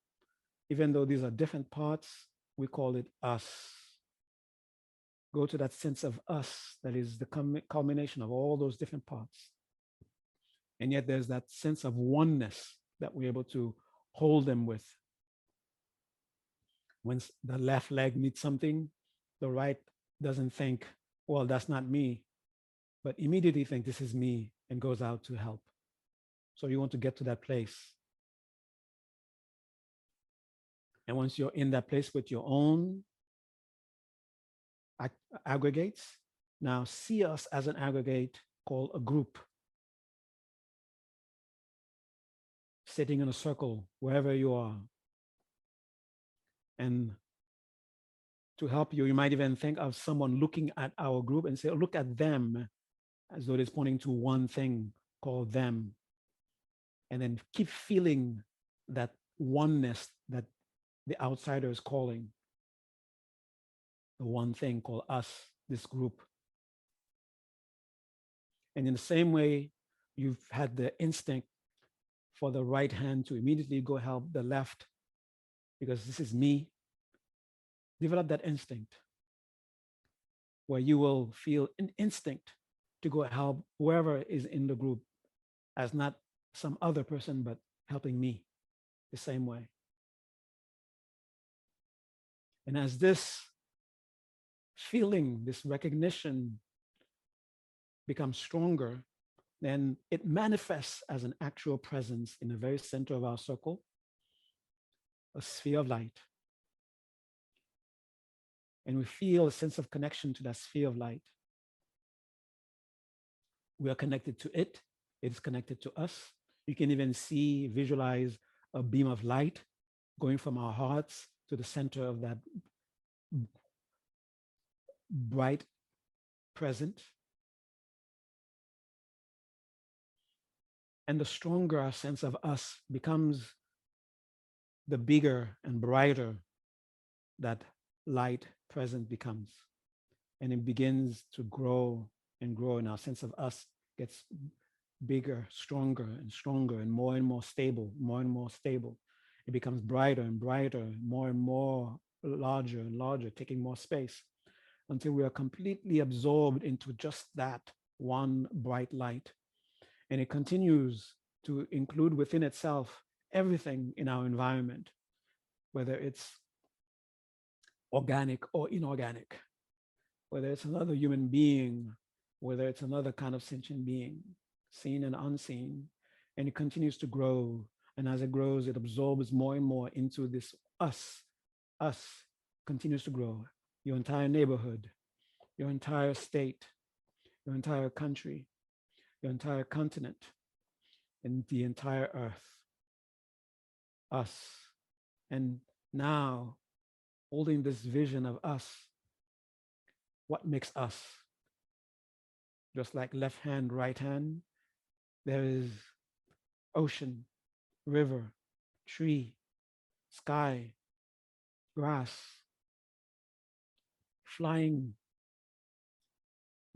Speaker 1: Even though these are different parts, we call it us. go to that sense of us that is the culmination of all those different parts. And yet there's that sense of oneness that we're able to hold them with. When the left leg needs something, the right doesn't think, well, that's not me, but immediately think this is me and goes out to help. So you want to get to that place. And once you're in that place with your own aggregates, now see us as an aggregate called a group. Sitting in a circle, wherever you are. And to help you, you might even think of someone looking at our group and say, oh, look at them, as though it's pointing to one thing called them. And then keep feeling that oneness that the outsider is calling. The one thing called us, this group. And in the same way, you've had the instinct for the right hand to immediately go help the left because this is me. Develop that instinct where you will feel an instinct to go help whoever is in the group as not some other person, but helping me the same way. And as this feeling, this recognition becomes stronger, then it manifests as an actual presence in the very center of our circle, a sphere of light. And we feel a sense of connection to that sphere of light. We are connected to it. It is connected to us. You can even see, visualize a beam of light going from our hearts to the center of that bright present. And the stronger our sense of us becomes, the bigger and brighter that light present becomes. And it begins to grow and grow, and our sense of us gets bigger, stronger and stronger, and more stable, more and more stable. It becomes brighter and brighter, more and more larger and larger, taking more space until we are completely absorbed into just that one bright light. And it continues to include within itself everything in our environment, whether it's organic or inorganic, whether it's another human being, whether it's another kind of sentient being, seen and unseen. And it continues to grow. And as it grows, it absorbs more and more into this us. Us continues to grow. Your entire neighborhood, your entire state, your entire country, your entire continent, and the entire earth. Us. And now, holding this vision of us, what makes us? Just like left hand, right hand, there is ocean, river, tree, sky, grass, flying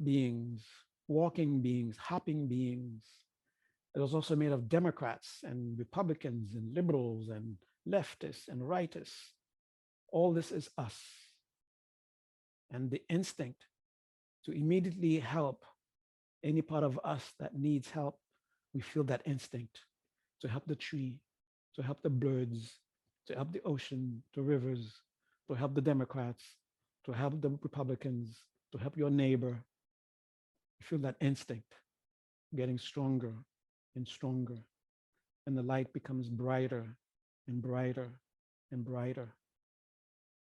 Speaker 1: beings, walking beings, hopping beings. It was also made of Democrats and Republicans and liberals and leftists and rightists. All this is us. And the instinct to immediately help any part of us that needs help, we feel that instinct to help the tree, to help the birds, to help the ocean, the rivers, to help the Democrats, to help the Republicans, to help your neighbor. You feel that instinct getting stronger and stronger. And the light becomes brighter and brighter and brighter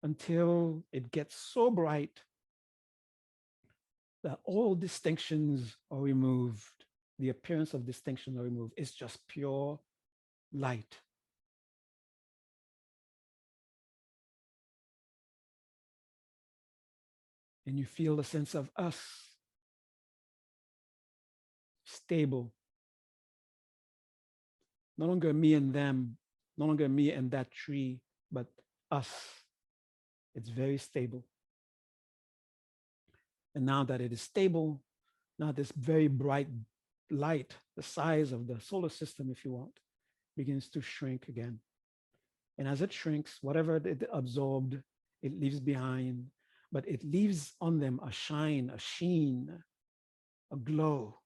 Speaker 1: until it gets so bright that all distinctions are removed. The appearance of distinction are removed. It's just pure light. And you feel the sense of us, stable. No longer me and them, no longer me and that tree, but us. It's very stable. And now that it is stable, now this very bright light, the size of the solar system, if you want, begins to shrink again. And as it shrinks, whatever it absorbed, it leaves behind but it leaves on them a shine, a sheen, a glow,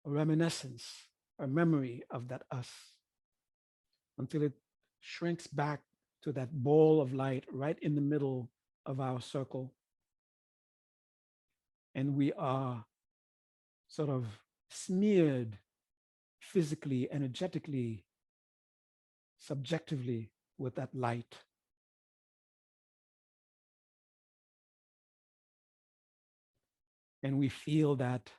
Speaker 1: a reminiscence, a memory of that us, until it shrinks back to that ball of light right in the middle of our circle. And we are sort of smeared physically, energetically, subjectively with that light. And we feel that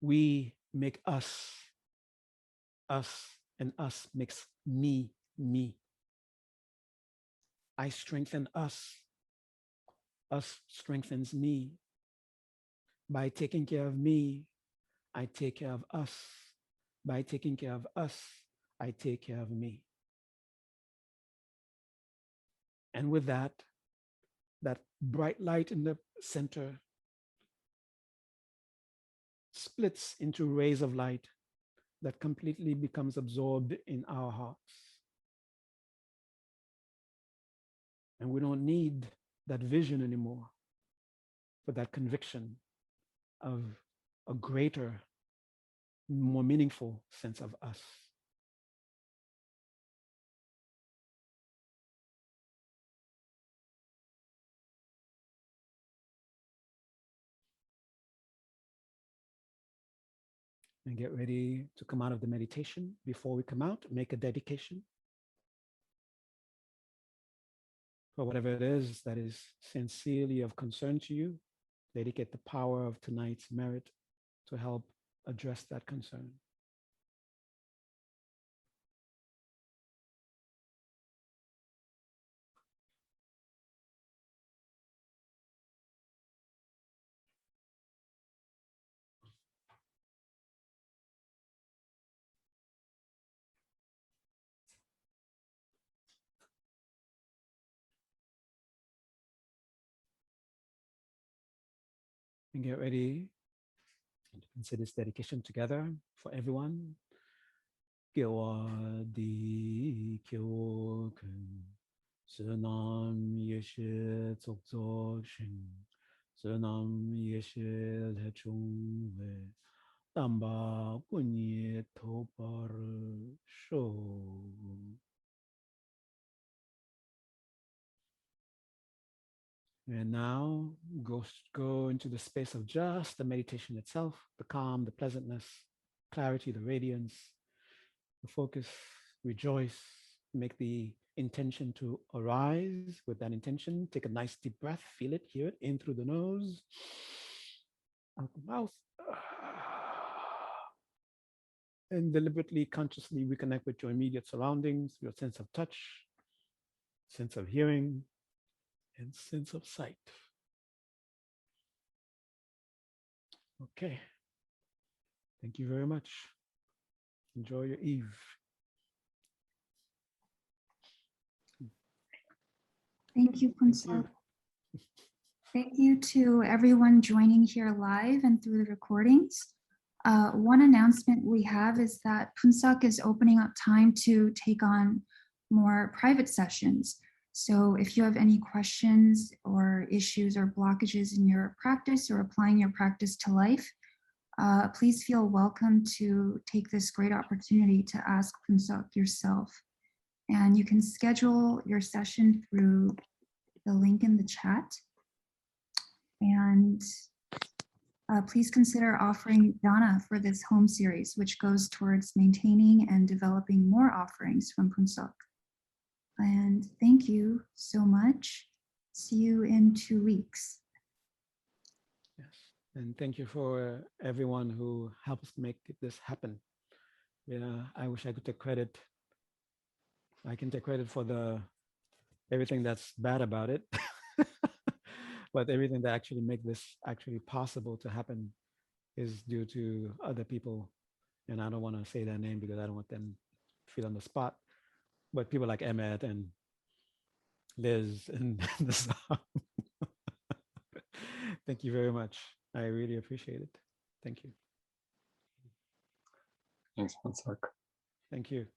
Speaker 1: we make us, and us makes me, me. I strengthen us strengthens me. By taking care of me, I take care of us. By taking care of us, I take care of me. And with that bright light in the center splits into rays of light that completely becomes absorbed in our hearts. And we don't need that vision anymore for that conviction of a greater, more meaningful sense of us. And get ready to come out of the meditation. Before we come out, make a dedication for whatever it is that is sincerely of concern to you. Dedicate the power of tonight's merit to help address that concern. And get ready to consider this dedication together for everyone. Gewadi Kyoken Sunam Yeshe Tsoktsok Shin Sunam Yeshe Lechungwe Tamba Kunye Topar Sho. And now go into the space of just the meditation itself, the calm, the pleasantness, clarity, the radiance, the focus, rejoice, make the intention to arise. With that intention, take a nice deep breath, feel it, hear it, in through the nose, out the mouth, and deliberately, consciously reconnect with your immediate surroundings, your sense of touch, sense of hearing, and sense of sight. Okay. Thank you very much. Enjoy your eve.
Speaker 4: Thank you, Phuntsok. Thank you to everyone joining here live and through the recordings. One announcement we have is that Phuntsok is opening up time to take on more private sessions. So if you have any questions or issues or blockages in your practice or applying your practice to life, please feel welcome to take this great opportunity to ask Phuntsok yourself. And you can schedule your session through the link in the chat. And please consider offering dana for this home series, which goes towards maintaining and developing more offerings from Phuntsok. And thank you so much. See you in 2 weeks.
Speaker 1: Yes, and thank you for everyone who helps make this happen. Yeah, I wish I could take credit. I can take credit for everything that's bad about it, but everything that actually make this actually possible to happen is due to other people. And I don't want to say their name because I don't want them to feel on the spot. But people like Emmett and Liz and the song. Thank you very much. I really appreciate it. Thank you.
Speaker 3: Thanks, Phuntsok.
Speaker 1: Thank you.